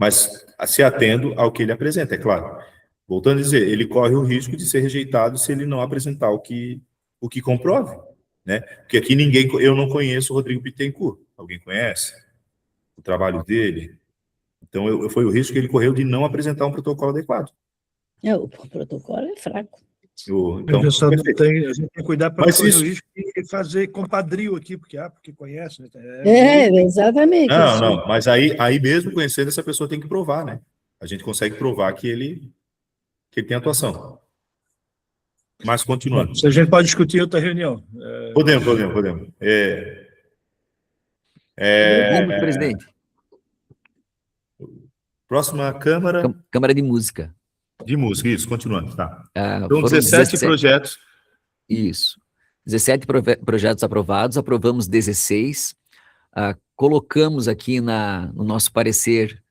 mas se atendo ao que ele apresenta, é claro. Voltando a dizer, ele corre o risco de ser rejeitado se ele não apresentar o que comprove, né? Porque aqui eu não conheço o Rodrigo Bittencourt. Alguém conhece o trabalho dele? Então, foi o risco que ele correu de não apresentar um protocolo adequado. O protocolo é fraco. Então, A gente perfeito. tem que cuidar para Mas correr isso- o risco de fazer compadrio aqui, porque conhece, né? Exatamente. Não, mas aí mesmo conhecendo, essa pessoa tem que provar, né? A gente consegue provar que ele tem atuação. Mas continuando. Se a gente pode discutir em outra reunião. Podemos. Vamos, presidente. Próxima Câmara Câmara de Música. de Música, isso, continuando, tá. Então, Foram 17 projetos. Isso. 17 projetos aprovados, aprovamos 16. Colocamos aqui no nosso parecer,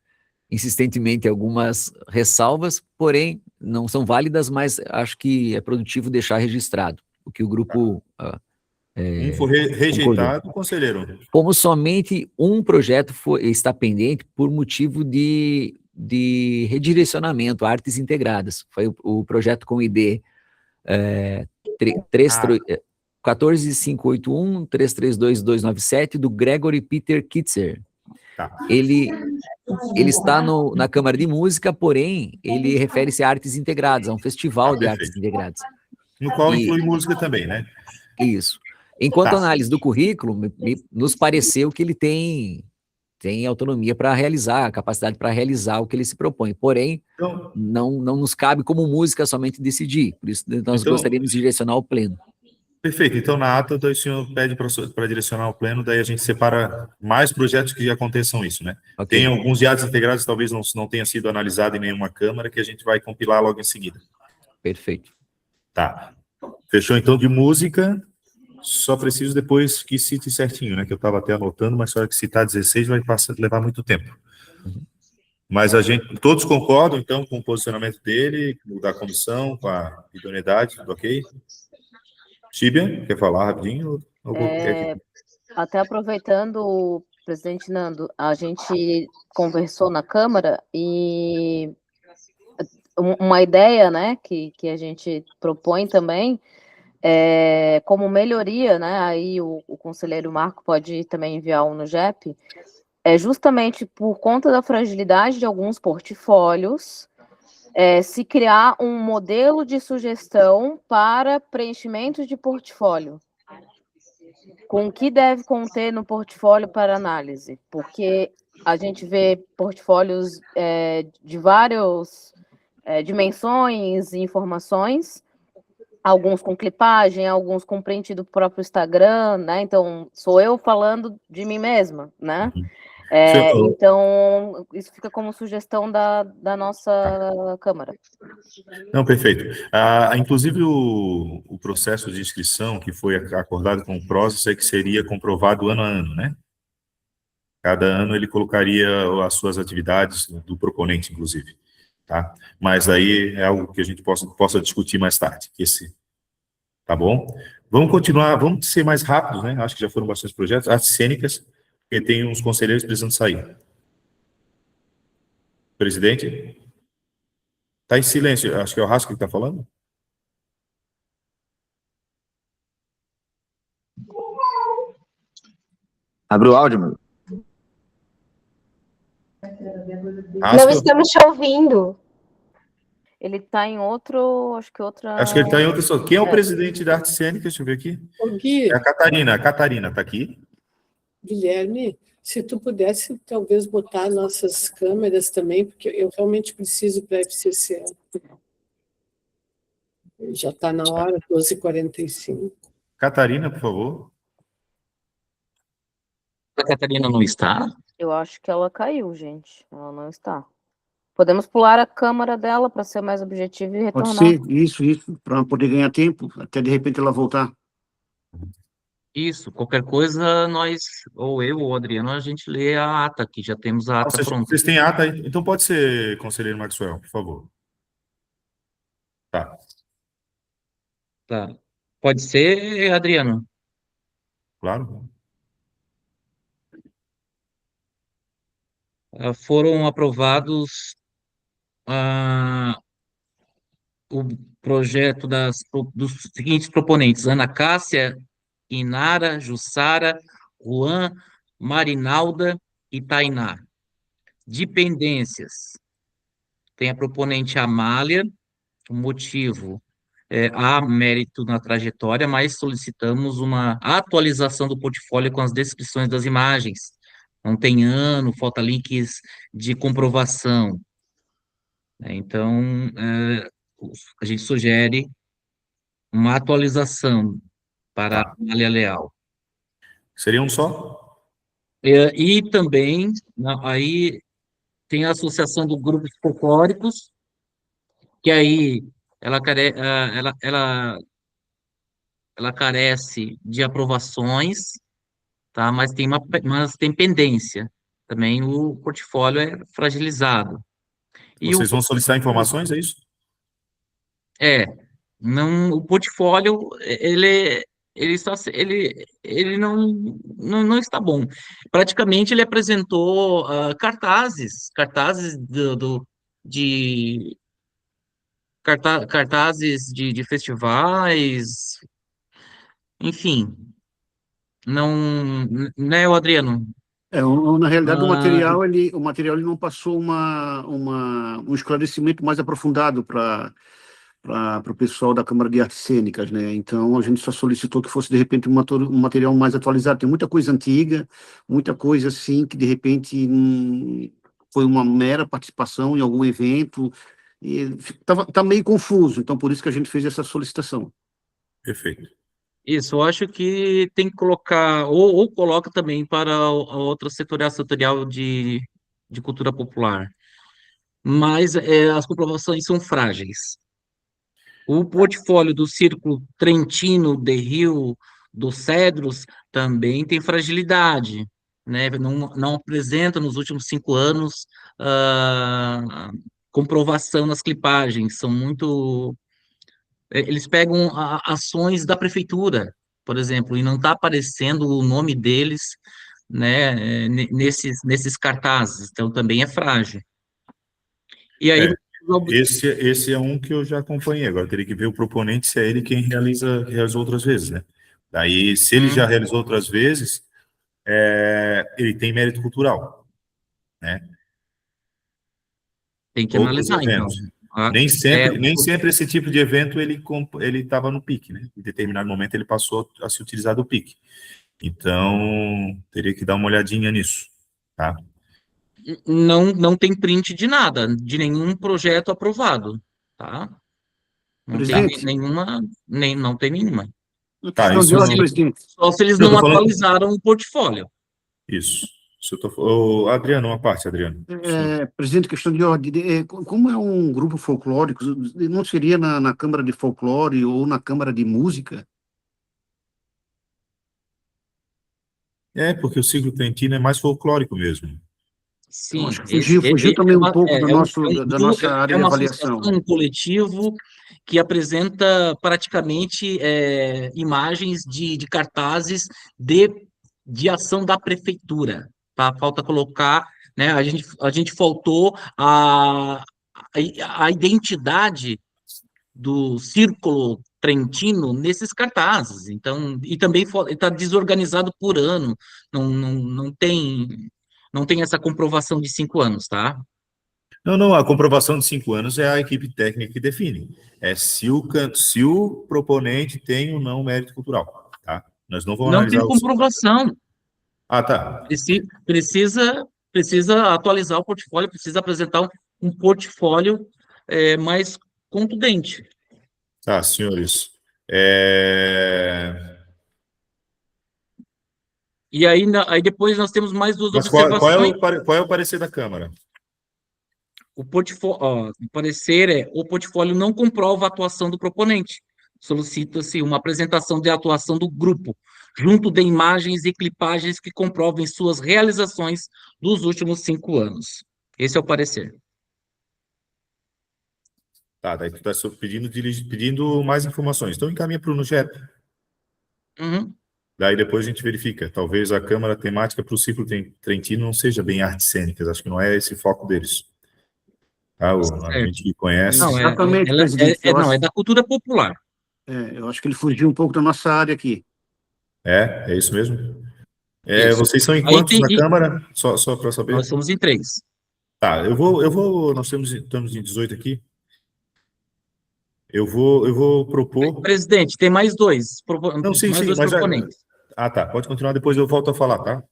insistentemente, algumas ressalvas, porém, não são válidas, mas acho que é produtivo deixar registrado o que o grupo Um foi rejeitado, conselheiro. como somente um projeto está pendente por motivo de redirecionamento, artes integradas. Foi o projeto com ID 14581, 332297, do Gregory Peter Kitzer. Tá. Ele está na Câmara de Música, porém, ele refere-se a artes integradas, a um festival de artes integradas. No qual inclui música também, né? Isso. Enquanto Tá. análise do currículo, nos pareceu que ele tem autonomia para realizar, capacidade para realizar o que ele se propõe. Porém, Então, não nos cabe como música somente decidir. Por isso, nós gostaríamos de direcionar ao pleno. perfeito. Então, na ata, o senhor pede para direcionar ao pleno, daí a gente separa mais projetos que aconteçam isso, né? Ok. Tem alguns de artes integradas, talvez não tenha sido analisado em nenhuma Câmara, que a gente vai compilar logo em seguida. Perfeito. Tá. Fechou, então, de música. Só preciso depois que cite certinho, né? Que eu estava até anotando, mas só que citar 16 vai levar muito tempo. Mas todos concordam, então, com o posicionamento dele, da comissão, com a idoneidade, tudo ok? Tíbia, quer falar rapidinho? Até aproveitando, presidente Nando, a gente conversou na Câmara e uma ideia, né, que a gente propõe também, como melhoria, né, aí o conselheiro Marco pode também enviar no GEP, justamente por conta da fragilidade de alguns portfólios, se criar um modelo de sugestão para preenchimento de portfólio, com o que deve conter no portfólio para análise, porque a gente vê portfólios de várias dimensões e informações, alguns com clipagem, alguns com print do próprio Instagram, né? Então, sou eu falando de mim mesma, né? Então, isso fica como sugestão da nossa Câmara. Não, perfeito. Inclusive, o processo de inscrição que foi acordado com o Prozis é que seria comprovado ano a ano, né? Cada ano ele colocaria as suas atividades do proponente, inclusive, tá? Mas aí é algo que a gente possa discutir mais tarde. Tá bom? Vamos continuar, vamos ser mais rápidos, né? Acho que já foram bastante projetos. Artes cênicas, porque tem uns conselheiros precisando sair. Presidente? Está em silêncio, acho que é o Rasco que está falando. Abre o áudio, meu. Não estamos te ouvindo. Ele está em outro, acho que outra... Acho que ele está em outra... Quem é o presidente da Arte Cênica? Deixa eu ver aqui. Gui, É a Catarina. A Catarina está aqui? Guilherme, se tu pudesse talvez botar nossas câmeras também, porque eu realmente preciso para a FCC. Já está na hora, 12h45. Catarina, por favor. A Catarina não está? Eu acho que ela caiu, gente. Ela não está. Podemos pular a câmera dela para ser mais objetivo e Pode retornar. ser, isso, para poder ganhar tempo, até de repente ela voltar. Isso, qualquer coisa, nós, ou eu ou o Adriano, a gente lê a ata, que já temos a ata pronta. Vocês têm ata aí? Então pode ser, conselheiro Maxwell, por favor. Tá. Tá. Pode ser, Adriano? Claro. foram aprovados o projeto dos seguintes proponentes: Ana Cássia, Inara, Jussara, Juan, Marinalda e Tainá. Dependências. Tem a proponente Amália, o motivo há mérito na trajetória, mas solicitamos uma atualização do portfólio com as descrições das imagens. Não tem ano, falta links de comprovação. Então, a gente sugere uma atualização para a Amália Leal. Seria um só? E também, aí tem a associação do grupos folclóricos, que aí ela carece de aprovações, tá? Mas tem pendência. Também o portfólio é fragilizado. E Vocês vão solicitar informações, é isso? Não, o portfólio, ele não está bom. Praticamente ele apresentou cartazes de cartazes de festivais, enfim, não, né, o Adriano? Na realidade, Ah, o material ele não passou um esclarecimento mais aprofundado para o pessoal da Câmara de Artes Cênicas, né? Então, a gente só solicitou que fosse, de repente, um material mais atualizado. Tem muita coisa antiga, muita coisa, assim, que, de repente, foi uma mera participação em algum evento, e tá meio confuso. Então, por isso que a gente fez essa solicitação. Perfeito. Isso, eu acho que tem que colocar, ou coloca também para a outra setorial de cultura popular. Mas as comprovações são frágeis. O portfólio do Círculo Trentino de Rio dos Cedros também tem fragilidade, né? Não apresenta nos últimos 5 anos comprovação nas clipagens, são muito. Eles pegam ações da prefeitura, por exemplo, e não está aparecendo o nome deles, né, nesses cartazes, então também é frágil. E aí, Esse é um que eu já acompanhei. Agora teria que ver o proponente se é ele quem realizou outras vezes, né? Daí, se ele já realizou outras vezes, ele tem mérito cultural, né? Tem que Outros analisar, então. eventos. Nem sempre esse tipo de evento ele estava no pique, né? Em determinado momento ele passou a se utilizar do pique. Então, teria que dar uma olhadinha nisso, tá? Não tem print de nada, de nenhum projeto aprovado, tá? Não tem Presidente? nenhuma, não tem nenhuma. Tá, isso de ordem, presidente. Só se eles não atualizaram o portfólio. Isso. Adriano, uma parte, Adriano. Presidente, questão de ordem. Como é um grupo folclórico, não seria na Câmara de Folclore ou na Câmara de Música? Porque o ciclo trentino é mais folclórico mesmo. Sim, acho que fugiu também um pouco da nossa área de avaliação. É uma associação, um coletivo que apresenta praticamente imagens de cartazes de ação da prefeitura, tá? Falta colocar, né? A gente faltou a identidade do Círculo Trentino nesses cartazes, então, e também está desorganizado por ano, não tem essa comprovação de 5 anos, tá? Não, a comprovação de 5 anos é a equipe técnica que define. Se o proponente tem ou não mérito cultural, tá? Nós não vamos analisar... Não tem comprovação. Tá. Precisa atualizar o portfólio, precisa apresentar um portfólio mais contundente. Tá, senhores. E aí depois nós temos mais duas observações. Qual é o parecer da Câmara? O parecer o portfólio não comprova a atuação do proponente. Solicita-se uma apresentação de atuação do grupo, junto de imagens e clipagens que comprovem suas realizações dos últimos 5 anos. Esse é o parecer. Tá, daí tu está pedindo mais informações. Então encaminha para o NUGEP. Uhum. Daí depois a gente verifica. Talvez a câmara temática para o ciclo trentino não seja bem artes cênicas, acho que não é esse foco deles. Tá? A Certo. gente que conhece. Não, Exatamente, presidente. não, é da cultura popular. Eu acho que ele fugiu um pouco da nossa área aqui. É isso mesmo? Isso. Vocês são em Aí quantos tem- na e- Câmara? Só para saber. Nós somos em 3. Tá, nós estamos em 18 aqui. Eu vou propor. Presidente, tem mais dois, Não, sim, mas proponentes. tá, pode continuar, depois eu volto a falar, tá?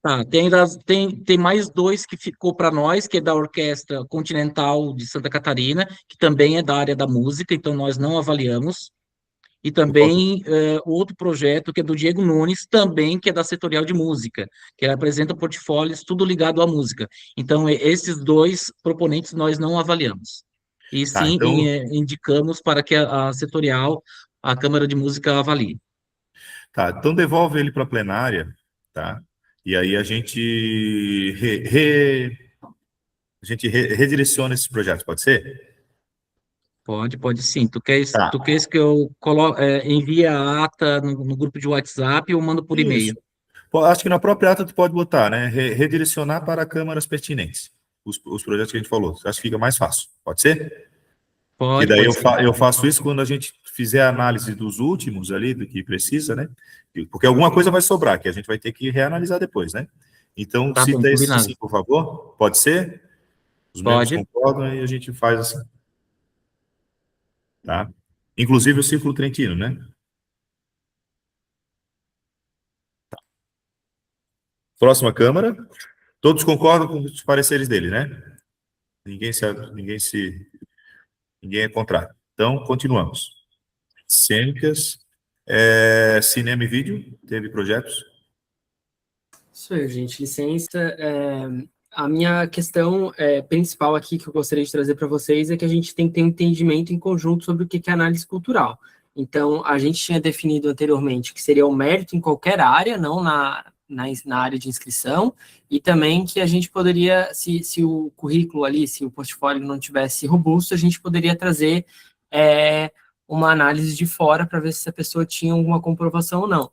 Tá, tem mais dois que ficou para nós, que é da Orquestra Continental de Santa Catarina, que também é da área da música, então nós não avaliamos. E também outro projeto que é do Diego Nunes, também que é da Setorial de Música, que ele apresenta portfólios tudo ligado à música. Então, esses dois proponentes nós não avaliamos. E Tá, sim, então- indicamos para que a Setorial, a Câmara de Música, avalie. Tá, então devolve ele para a plenária, tá? E aí a gente redireciona esses projetos, pode ser? Pode sim. Tu queres Tá. que eu envie a ata no grupo de WhatsApp ou mando por e-mail? Isso. Pô, acho que na própria ata tu pode botar, né? Redirecionar para câmaras pertinentes. Os projetos que a gente falou. Acho que fica mais fácil. Pode ser? Pode, E daí pode ser. eu faço isso quando a gente fizer a análise dos últimos ali, do que precisa, né? Porque alguma coisa vai sobrar, que a gente vai ter que reanalisar depois, né? Então, Tá bom, cita esses combinado. assim, por favor. Pode ser? Os membros Pode. concordam e a gente faz assim. Tá? Inclusive o Círculo Trentino, né? Tá. Próxima Câmara. Todos concordam com os pareceres dele, né? Ninguém é contrário. Então, continuamos. Cênicas, cinema e vídeo, teve projetos? Isso aí, gente, licença. A minha questão principal aqui que eu gostaria de trazer para vocês é que a gente tem que ter um entendimento em conjunto sobre o que é análise cultural. Então, a gente tinha definido anteriormente que seria o mérito em qualquer área, não na área de inscrição, e também que a gente poderia, se o currículo ali, se o portfólio não tivesse robusto, a gente poderia trazer uma análise de fora para ver se a pessoa tinha alguma comprovação ou não.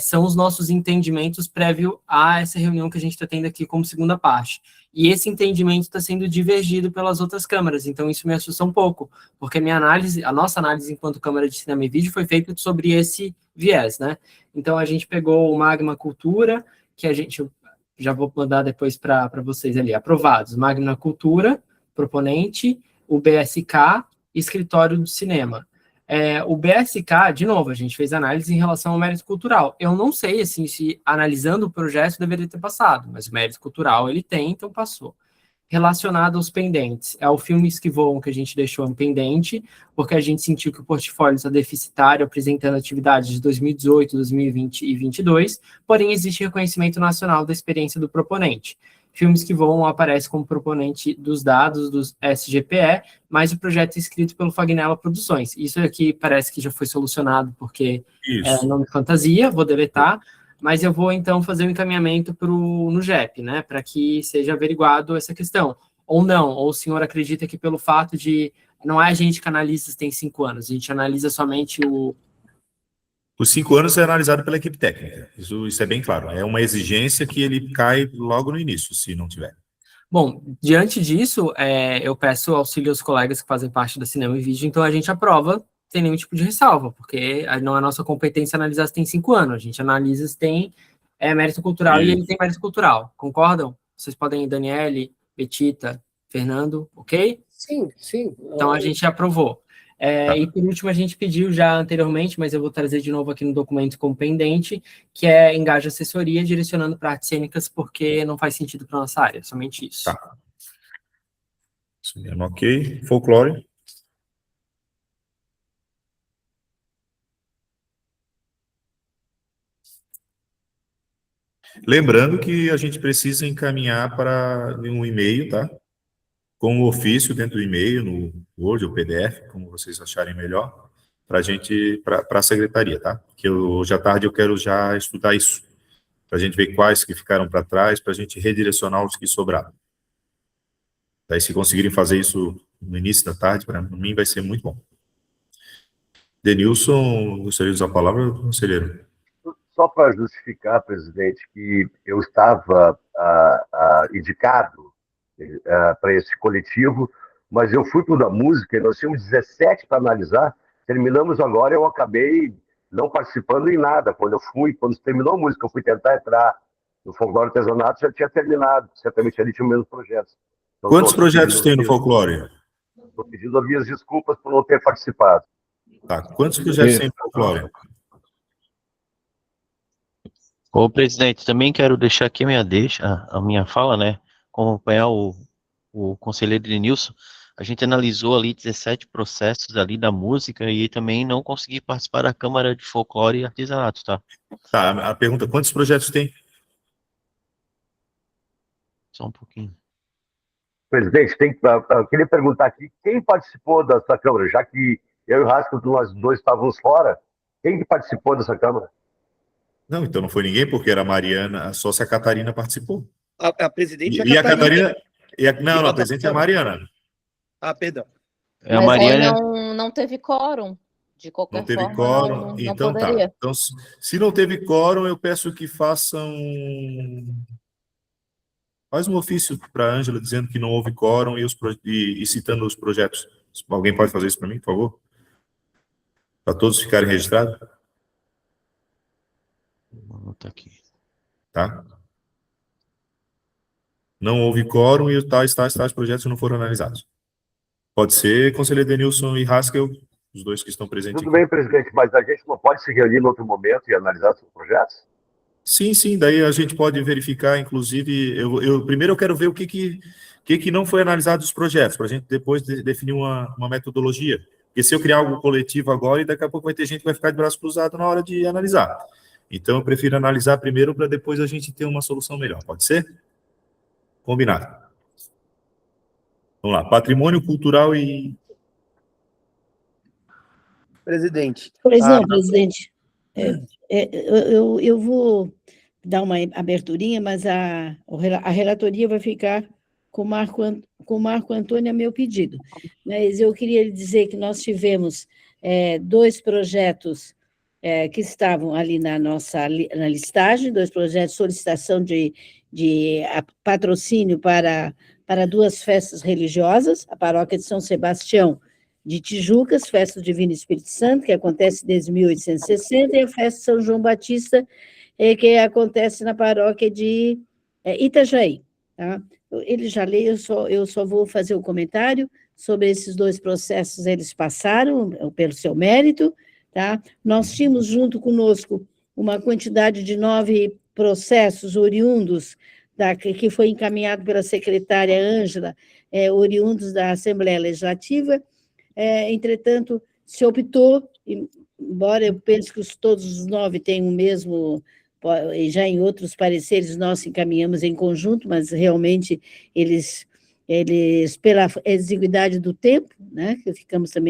São os nossos entendimentos prévio a essa reunião que a gente está tendo aqui como segunda parte. E esse entendimento está sendo divergido pelas outras câmaras, então isso me assusta um pouco, porque a nossa análise enquanto Câmara de Cinema e Vídeo foi feita sobre esse viés, né? Então a gente pegou o Magma Cultura, que eu já vou mandar depois para vocês ali, aprovados, Magma Cultura, proponente, o BSK, Escritório do Cinema. O BSK, de novo, a gente fez análise em relação ao mérito cultural. Eu não sei, assim, se analisando o projeto deveria ter passado, mas o mérito cultural ele tem, então passou. Relacionado aos pendentes, é o Filmes que Voam que a gente deixou em pendente, porque a gente sentiu que o portfólio está deficitário, apresentando atividades de 2018, 2020 e 2022, porém existe reconhecimento nacional da experiência do proponente. Filmes que Voam aparece como proponente dos dados dos SGPE, mas o projeto é escrito pelo Fagnella Produções. Isso aqui parece que já foi solucionado, porque é nome fantasia, vou deletar, mas eu vou, então, fazer um encaminhamento no GEP, né, para que seja averiguado essa questão. Ou não, ou o senhor acredita que pelo fato de... Não é a gente que analisa se tem 5 anos, a gente analisa somente Os 5 anos é analisado pela equipe técnica. Isso é bem claro. É uma exigência que ele cai logo no início, se não tiver. Bom, diante disso, eu peço auxílio aos colegas que fazem parte da Cinema e Vídeo, então a gente aprova sem nenhum tipo de ressalva, porque não é nossa competência analisar se tem 5 anos, a gente analisa se tem mérito cultural e ele tem mérito cultural. Concordam? Vocês podem ir, Daniele, Betita, Fernando, ok? Sim. Então a gente aprovou. E por último, a gente pediu já anteriormente, mas eu vou trazer de novo aqui no documento como pendente, que é engaja assessoria direcionando para artes cênicas, porque não faz sentido para nossa área, somente isso. Tá. Cinema, ok. Folclore. Lembrando que a gente precisa encaminhar para um e-mail, tá? Com o ofício dentro do e-mail, no Word ou PDF, como vocês acharem melhor, para a gente, para a secretaria, tá? Que hoje à tarde eu quero já estudar isso, para a gente ver quais que ficaram para trás, para a gente redirecionar os que sobraram. Daí, se conseguirem fazer isso no início da tarde, para mim vai ser muito bom. Denilson, gostaria de usar a palavra, conselheiro? só para justificar, presidente, que eu estava indicado para esse coletivo, mas eu fui para o da música e nós tínhamos 17 para analisar. Terminamos agora, eu acabei não participando em nada. Quando terminou a música, eu fui tentar entrar no folclore artesanato, já tinha terminado. Certamente ali tinha o mesmo projeto. Então, Quantos projetos tem no folclore? Estou pedindo as minhas desculpas por não ter participado. Tá. Quantos projetos tem no folclore? Ô, presidente, também quero deixar aqui a minha fala, né? Acompanhar o conselheiro Edenilson. A gente analisou ali 17 processos ali da música e também não consegui participar da Câmara de Folclore e Artesanato, tá? Tá, a pergunta, quantos projetos tem? Só um pouquinho. Presidente, eu queria perguntar aqui, quem participou dessa Câmara? Já que eu e o Rasco, nós dois estávamos fora, quem que participou dessa Câmara? Não, então não foi ninguém, porque era a Mariana, a sócia Catarina participou. A presidente E a Catarina... Não, a presidente é a Mariana. Ah, perdão. É a Mas Mariana... aí não teve quórum, de qualquer Não teve forma, quórum, não então poderia. tá. Então, se não teve quórum, eu peço que façam... Faz um ofício para a Ângela dizendo que não houve quórum e citando os projetos. Alguém pode fazer isso para mim, por favor? Para todos ficarem registrados? Vou anotar aqui. Tá? Não houve quórum e tais projetos não foram analisados. Pode ser conselheiro Denilson e Haskell, os dois que estão presentes Tudo aqui. bem, presidente, mas a gente não pode se reunir em outro momento e analisar os projetos? Sim, daí a gente pode verificar, inclusive, primeiro eu quero ver o que não foi analisado dos projetos, para a gente depois definir uma metodologia. Porque se eu criar algo coletivo agora, e daqui a pouco vai ter gente que vai ficar de braço cruzado na hora de analisar. Então, eu prefiro analisar primeiro para depois a gente ter uma solução melhor. Pode ser? Combinado. Vamos lá. Patrimônio cultural e... Presidente. Pois não, presidente. Eu vou dar uma aberturinha, mas a relatoria vai ficar com o Marco Antônio a meu pedido. Mas eu queria lhe dizer que nós tivemos 2 projetos que estavam ali na listagem, 2 projetos de solicitação de patrocínio para 2 festas religiosas, a paróquia de São Sebastião de Tijucas, Festa do Divino Espírito Santo, que acontece desde 1860, e a Festa de São João Batista, que acontece na paróquia de Itajaí. Tá? Ele já leu, eu só vou fazer o comentário sobre esses 2 processos, eles passaram pelo seu mérito. Tá? Nós tínhamos junto conosco uma quantidade de 9 processos oriundos, que foi encaminhado pela secretária Ângela, oriundos da Assembleia Legislativa. Entretanto, se optou, embora eu pense que todos os 9 têm o mesmo, já em outros pareceres nós encaminhamos em conjunto, mas realmente eles pela exiguidade do tempo, né, que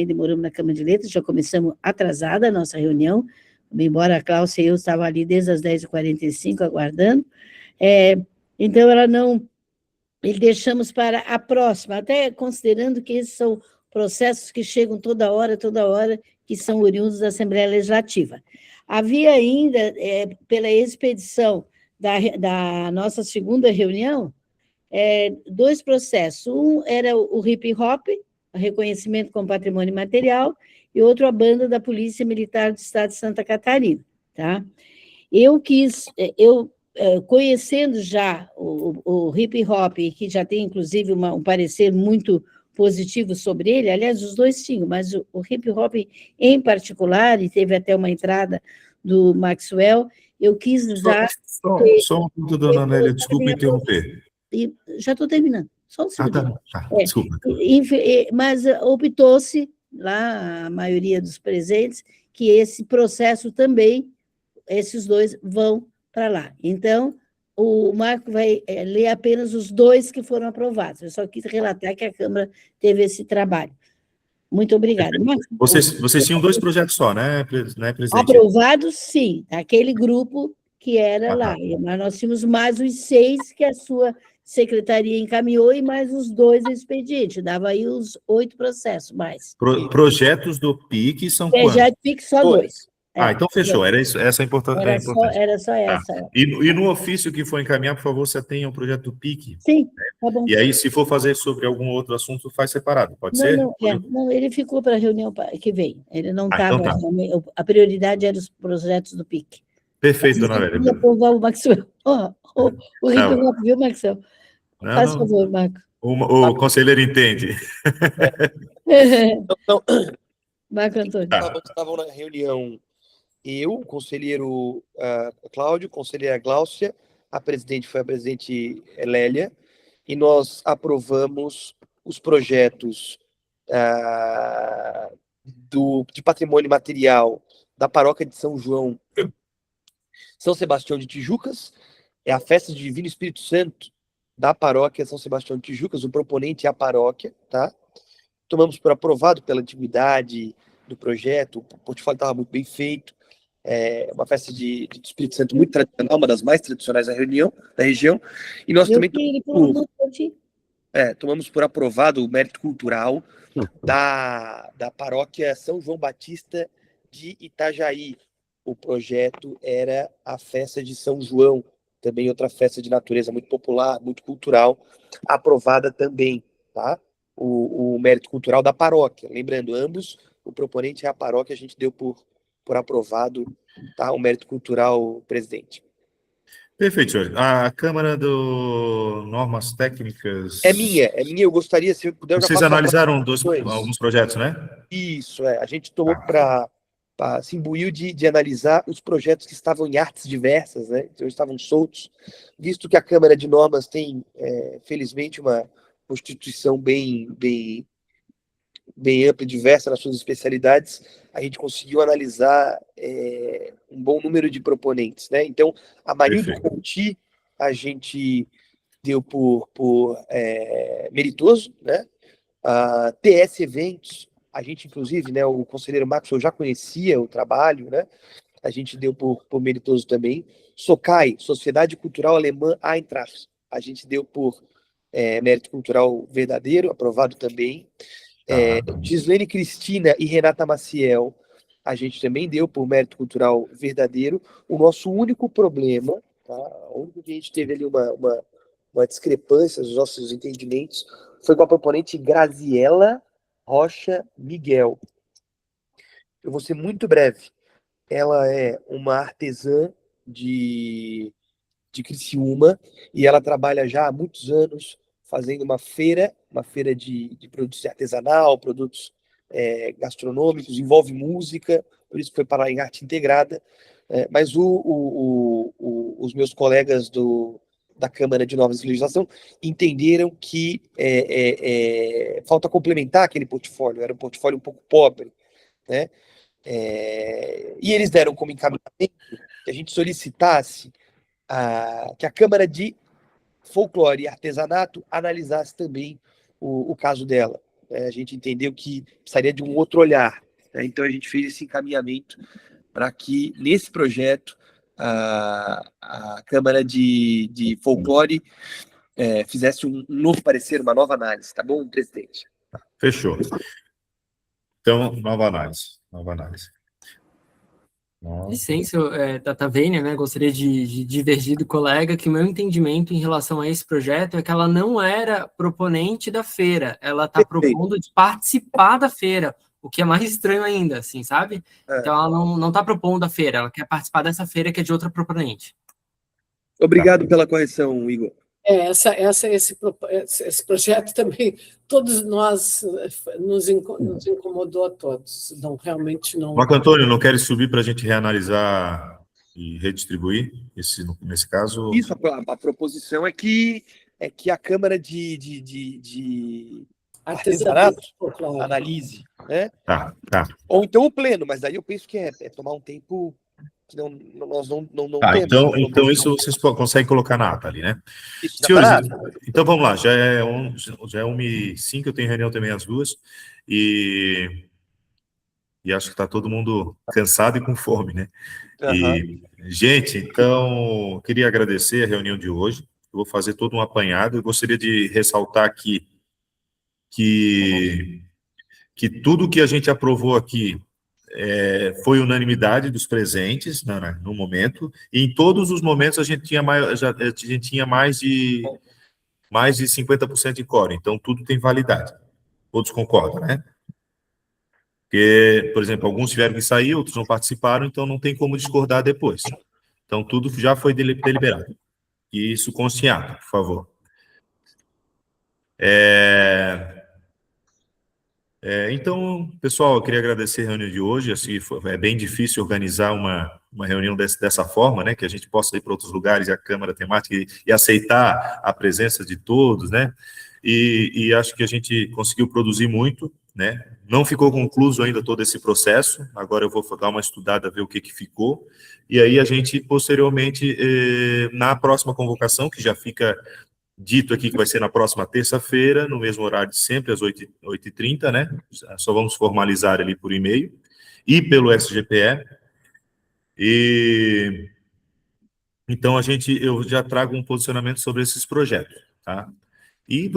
demoramos na Câmara de Letras, já começamos atrasada a nossa reunião, embora a Cláudia e eu estava ali desde as 10h45 aguardando, então deixamos para a próxima, até considerando que esses são processos que chegam toda hora, que são oriundos da Assembleia Legislativa. Havia ainda, pela expedição da nossa segunda reunião, 2 processos. Um era o hip hop, reconhecimento como patrimônio material, e outro a banda da Polícia Militar do Estado de Santa Catarina. Tá? Conhecendo já o hip hop, que já tem, inclusive, um parecer muito positivo sobre ele, aliás, os 2 tinham, mas o hip hop em particular, e teve até uma entrada do Maxwell, eu quis usar... Só uma pergunta, dona Nélia, desculpa interromper. Já estou terminando, só um segundo. Desculpa. Mas optou-se, lá, a maioria dos presentes, que esse processo também, esses 2 vão para lá. Então, o Marco vai ler apenas os 2 que foram aprovados. Eu só quis relatar que a Câmara teve esse trabalho. Muito obrigada. Vocês tinham 2 projetos só, né, presidente? Aprovados, sim, aquele grupo que era lá. Mas nós tínhamos mais os 6 que a sua secretaria encaminhou e mais os 2 do expediente. Dava aí os 8 processos mais. Projetos do PIC são quantos? Projeto PIC só 2. Então fechou, era isso, essa é importante. Era só Tá. essa. E no ofício que for encaminhar, por favor, você tenha o projeto do PIC. Sim, tá bom. E aí, se for fazer sobre algum outro assunto, faz separado, pode ser? Não, ele ficou para a reunião que vem. Ele não estava. Então tá. A prioridade era os projetos do PIC. Perfeito, dona Lélia. Queria aprovar o Maxwell. O Rico, viu, Maxwell? Faz favor, Marco. O conselheiro entende. Então, Marco Antônio. Estavam na reunião eu, o conselheiro Cláudio, a conselheira Gláucia, a presidente foi a presidente Lélia, e nós aprovamos os projetos de patrimônio material da paróquia de São João, São Sebastião de Tijucas, é a festa de Divino Espírito Santo da paróquia São Sebastião de Tijucas, o proponente é a paróquia, tá? Tomamos por aprovado pela antiguidade do projeto, o portfólio estava muito bem feito, é uma festa de Espírito Santo muito tradicional, uma das mais tradicionais da região, e nós também tomamos por aprovado o mérito cultural da paróquia São João Batista de Itajaí. O projeto era a festa de São João, também outra festa de natureza muito popular, muito cultural, aprovada também, tá? O mérito cultural da paróquia. Lembrando, ambos, o proponente é a paróquia, a gente deu por aprovado, tá? O mérito cultural, presidente. Perfeito, senhor. A Câmara do Normas Técnicas... É minha, eu gostaria, se eu puder... Vocês analisaram alguns projetos, né? Isso, a gente tomou se imbuiu de analisar os projetos que estavam em artes diversas, né? Então estavam soltos, visto que a Câmara de Normas tem, felizmente, uma constituição bem ampla e diversa nas suas especialidades, a gente conseguiu analisar um bom número de proponentes, né? Então, a Marildo Conti, a gente deu por meritoso, né? A TS Eventos, a gente, inclusive, né, o conselheiro Maxwell já conhecia o trabalho, né? A gente deu por meritoso também. SOCAI, Sociedade Cultural Alemã Eintracht, a gente deu por mérito cultural verdadeiro, aprovado também. Gislene Cristina e Renata Maciel, a gente também deu por mérito cultural verdadeiro. O nosso único problema, tá? Onde a gente teve ali uma discrepância nos nossos entendimentos, foi com a proponente Graziela Rocha Miguel. Eu vou ser muito breve. Ela é uma artesã de Criciúma, e ela trabalha já há muitos anos fazendo uma feira de produtos artesanal, produtos gastronômicos, envolve música, por isso que foi parar em arte integrada, mas os meus colegas da Câmara de Novas Legislação entenderam que falta complementar aquele portfólio, era um portfólio um pouco pobre, né? E eles deram como encaminhamento que a gente solicitasse que a Câmara de Folclore e Artesanato analisasse também o caso dela. A gente entendeu que precisaria de um outro olhar, né? Então a gente fez esse encaminhamento para que, nesse projeto, a Câmara de Folclore fizesse um novo parecer, uma nova análise, tá bom, presidente? Fechou. Então, nova análise. Licença, Tata Vênia, né? Gostaria de divergir do colega que o meu entendimento em relação a esse projeto é que ela não era proponente da feira, ela está propondo de participar da feira, o que é mais estranho ainda, assim, sabe? Então ela não está propondo a feira, ela quer participar dessa feira que é de outra proponente. Obrigado pela correção, Igor. Esse projeto também, todos nós, nos incomodou a todos. Não, realmente não. Marco Antônio, não quer subir para a gente reanalisar e redistribuir nesse caso? Isso, a proposição é que a Câmara de Artesanato analise, né? Tá. Ou então o pleno, mas daí eu penso que é tomar um tempo que nós não temos. Então isso vocês conseguem colocar na ata ali, né? Senhores, então vamos lá, já é 1h05, eu tenho reunião também às 2h, e acho que está todo mundo cansado e com fome, né? E, gente, então, eu queria agradecer a reunião de hoje, eu vou fazer todo um apanhado, eu gostaria de ressaltar aqui que tudo que a gente aprovou aqui foi unanimidade dos presentes no momento, e em todos os momentos a gente tinha mais de 50% de quórum, então tudo tem validade. Todos concordam, né? Porque, por exemplo, alguns tiveram que sair, outros não participaram, então não tem como discordar depois. Então tudo já foi deliberado. E isso conste em ata, por favor. Então, pessoal, eu queria agradecer a reunião de hoje. Assim, é bem difícil organizar uma reunião dessa forma, né? Que a gente possa ir para outros lugares, a Câmara Temática, e aceitar a presença de todos, né? E acho que a gente conseguiu produzir muito, né? Não ficou concluído ainda todo esse processo. Agora eu vou dar uma estudada, ver o que ficou. E aí a gente, posteriormente, na próxima convocação, que já fica dito aqui que vai ser na próxima terça-feira, no mesmo horário de sempre, às 8h30, né? Só vamos formalizar ali por e-mail e pelo SGPE. E então eu já trago um posicionamento sobre esses projetos, tá? E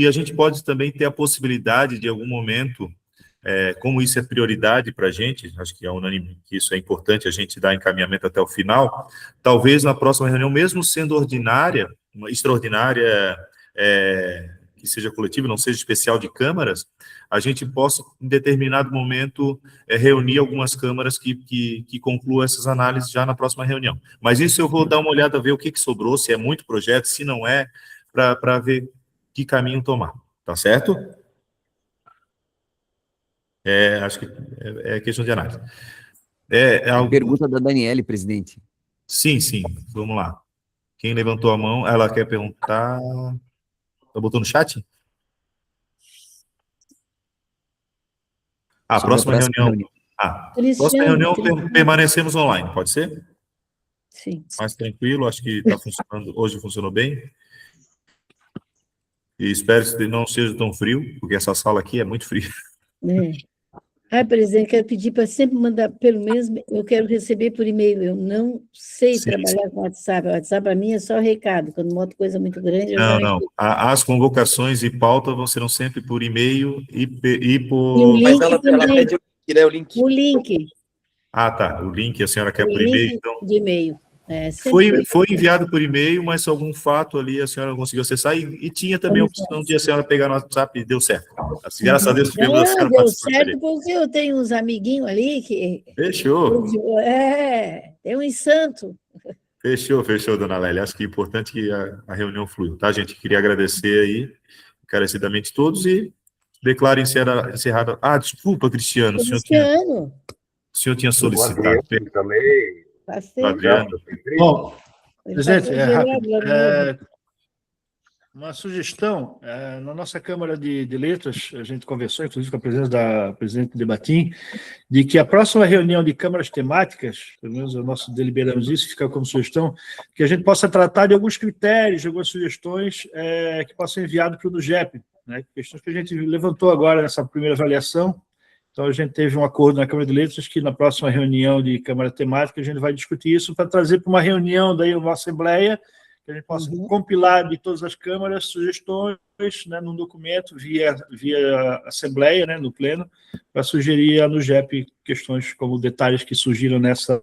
a gente pode também ter a possibilidade de, em algum momento, como isso é prioridade para a gente, acho que é unânime que isso é importante, a gente dar encaminhamento até o final, talvez na próxima reunião, mesmo sendo ordinária, uma extraordinária, que seja coletiva, não seja especial de câmaras, a gente possa, em determinado momento, reunir algumas câmaras que concluam essas análises já na próxima reunião. Mas isso eu vou dar uma olhada, ver o que sobrou, se é muito projeto, se não é, para ver que caminho tomar, tá certo? Acho que é questão de análise. Pergunta da Daniele, presidente. Sim, vamos lá. Quem levantou a mão, ela quer perguntar... Botou no chat? Próxima reunião. Próxima reunião permanecemos online, pode ser? Sim. Mais tranquilo, acho que está funcionando, hoje funcionou bem. E espero que não seja tão frio, porque essa sala aqui é muito fria. Presidente, quero pedir para sempre mandar, pelo menos, eu quero receber por e-mail, eu não sei trabalhar com WhatsApp, o WhatsApp para mim é só recado, quando boto coisa muito grande... Não, as convocações e pauta serão sempre por e-mail e por... E o link Mas ela pede o link. O link. Tá, o link a senhora quer por e-mail, então... de e-mail. Foi enviado por e-mail, mas algum fato ali a senhora não conseguiu acessar, e tinha também a opção de a senhora pegar no WhatsApp e deu certo. Assim, graças a Deus, tivemos a senhora deu certo, porque eu tenho uns amiguinhos ali que... Fechou. Tem um santo. Fechou, dona Lélia. Acho que é importante que a reunião fluiu, tá, gente? Queria agradecer aí, encarecidamente todos, e declaro encerrada... desculpa, Cristiano. O senhor tinha solicitado. Também... Adriano. Bom, presidente, rápido. Uma sugestão, na nossa Câmara de Letras, a gente conversou, inclusive com a presença da presidente de Batim, de que a próxima reunião de câmaras temáticas, pelo menos nós deliberamos isso, fica como sugestão, que a gente possa tratar de alguns critérios, de algumas sugestões que possam ser enviadas para o GEP, né? Questões que a gente levantou agora nessa primeira avaliação. Então, a gente teve um acordo na Câmara de Letras que, na próxima reunião de Câmara Temática, a gente vai discutir isso para trazer para uma reunião daí uma Assembleia, que a gente possa compilar de todas as câmaras sugestões, né, num documento via Assembleia, né, no Pleno, para sugerir no GEP questões como detalhes que surgiram nessa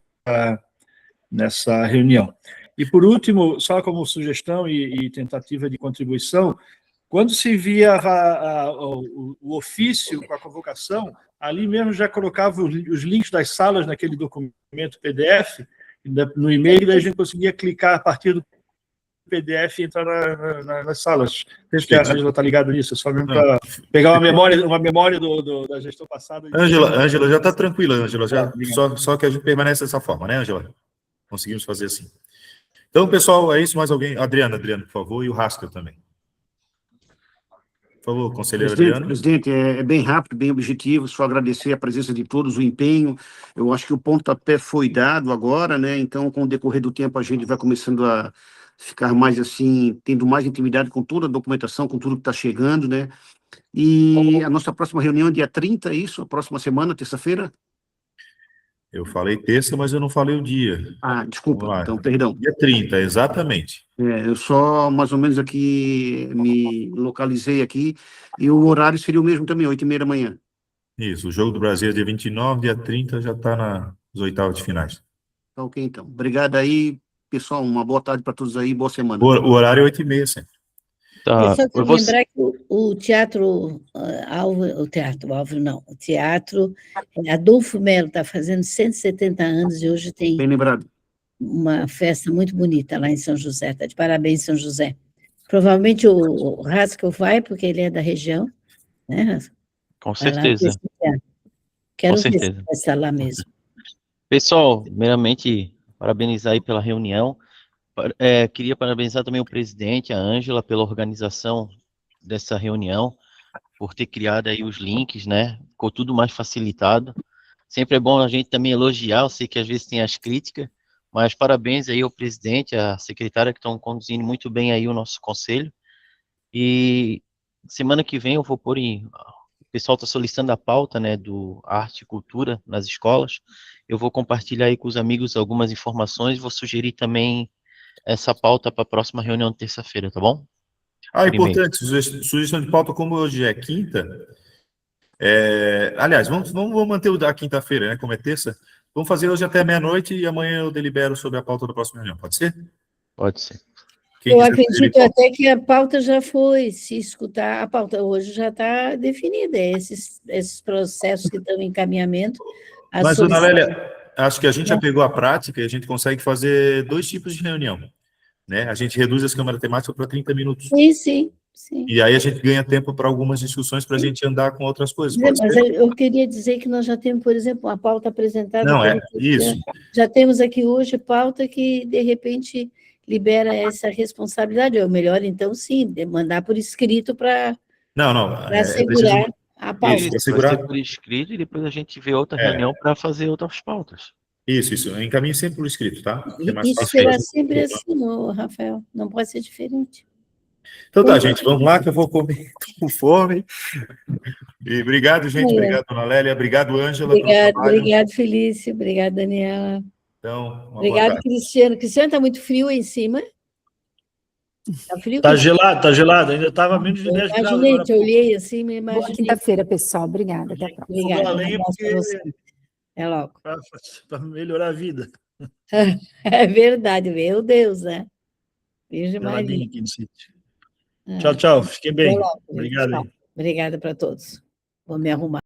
reunião. E, por último, só como sugestão e tentativa de contribuição, quando se envia o ofício com a convocação, ali mesmo já colocava os links das salas naquele documento PDF, no e-mail, daí a gente conseguia clicar a partir do PDF e entrar nas salas. Vejo que a Ângela está ligada nisso, só mesmo para pegar uma memória da gestão passada. Ângela, já está tranquila, Ângela, só que a gente permanece dessa forma, né, Ângela? Conseguimos fazer assim. Então, pessoal, é isso, mais alguém? Adriano, por favor, e o Haskell também. Por favor, conselheiro Adriano. Presidente, é bem rápido, bem objetivo, só agradecer a presença de todos, o empenho. Eu acho que o pontapé foi dado agora, né? Então, com o decorrer do tempo, a gente vai começando a ficar mais assim, tendo mais intimidade com toda a documentação, com tudo que está chegando, né? E a nossa próxima reunião é dia 30, é isso? A próxima semana, terça-feira? Eu falei terça, mas eu não falei o dia. Desculpa, então, perdão. Dia 30, exatamente. Eu só, mais ou menos, aqui, me localizei aqui, e o horário seria o mesmo também, 8h30 da manhã. Isso, o Jogo do Brasil é dia 29, dia 30 já está nas oitavas de finais. Tá ok, então. Obrigado aí, pessoal. Uma boa tarde para todos aí, boa semana. O horário é 8h30 sempre. Tá, Eu só quero eu vou... lembrar que o Teatro Álvaro, não, o Teatro Adolfo Melo está fazendo 170 anos e hoje tem Bem lembrado. uma festa muito bonita lá em São José. Tá de parabéns, São José. Provavelmente o Haskell vai, porque ele é da região, né, Haskell? Com Vai lá certeza, prestigiar. com Quero ver se certeza. vai estar lá mesmo. Pessoal, primeiramente, parabenizar aí pela reunião. Queria parabenizar também o presidente, a Ângela, pela organização dessa reunião, por ter criado aí os links, né? Ficou tudo mais facilitado. Sempre é bom a gente também elogiar, eu sei que às vezes tem as críticas, mas parabéns aí ao presidente, à secretária que estão conduzindo muito bem aí o nosso conselho. E semana que vem eu vou pôr em... O pessoal está solicitando a pauta, né, do arte e cultura nas escolas. Eu vou compartilhar aí com os amigos algumas informações, vou sugerir também essa pauta para a próxima reunião de terça-feira, tá bom? Importante, sugestão de pauta, como hoje é quinta, aliás, vamos manter o da quinta-feira, né, como é terça, vamos fazer hoje até meia-noite e amanhã eu delibero sobre a pauta da próxima reunião, pode ser? Pode ser. Eu acredito até que a pauta já foi, se escutar, a pauta hoje já está definida, esses processos que estão em encaminhamento. Mas, dona Lélia, acho que a gente já pegou a prática e a gente consegue fazer 2 tipos de reunião, né? A gente reduz as câmaras temáticas para 30 minutos. Sim. E aí a gente ganha tempo para algumas discussões para a gente andar com outras coisas. Mas eu queria dizer que nós já temos, por exemplo, uma pauta apresentada. Não, isso. Já temos aqui hoje pauta que, de repente, libera essa responsabilidade. Ou melhor, então, sim, mandar por escrito para assegurar a pauta. Isso, vai ser por escrito e depois a gente vê outra reunião para fazer outras pautas. Isso. Encaminhe sempre por escrito, tá? Isso será sempre assim, Rafael. Não pode ser diferente. Então tá, gente, vamos lá que eu vou comer com fome. E obrigado, gente. Obrigado, dona Lélia. Obrigado, Ângela. Obrigado, Felício. Obrigado, Daniela. Então, obrigado, Cristiano. Cristiano, está muito frio aí em cima? Está frio? Está gelado. Ainda estava menos de 10 graus. Eu olhei assim, me imaginei. Boa quinta-feira, pessoal. Obrigada. Até a próxima. Obrigada. É logo. Para melhorar a vida. É verdade, meu Deus, né? Virgem Maria. Aqui no sítio. Tchau. Fiquem bem. Obrigado. Obrigada para todos. Vou me arrumar.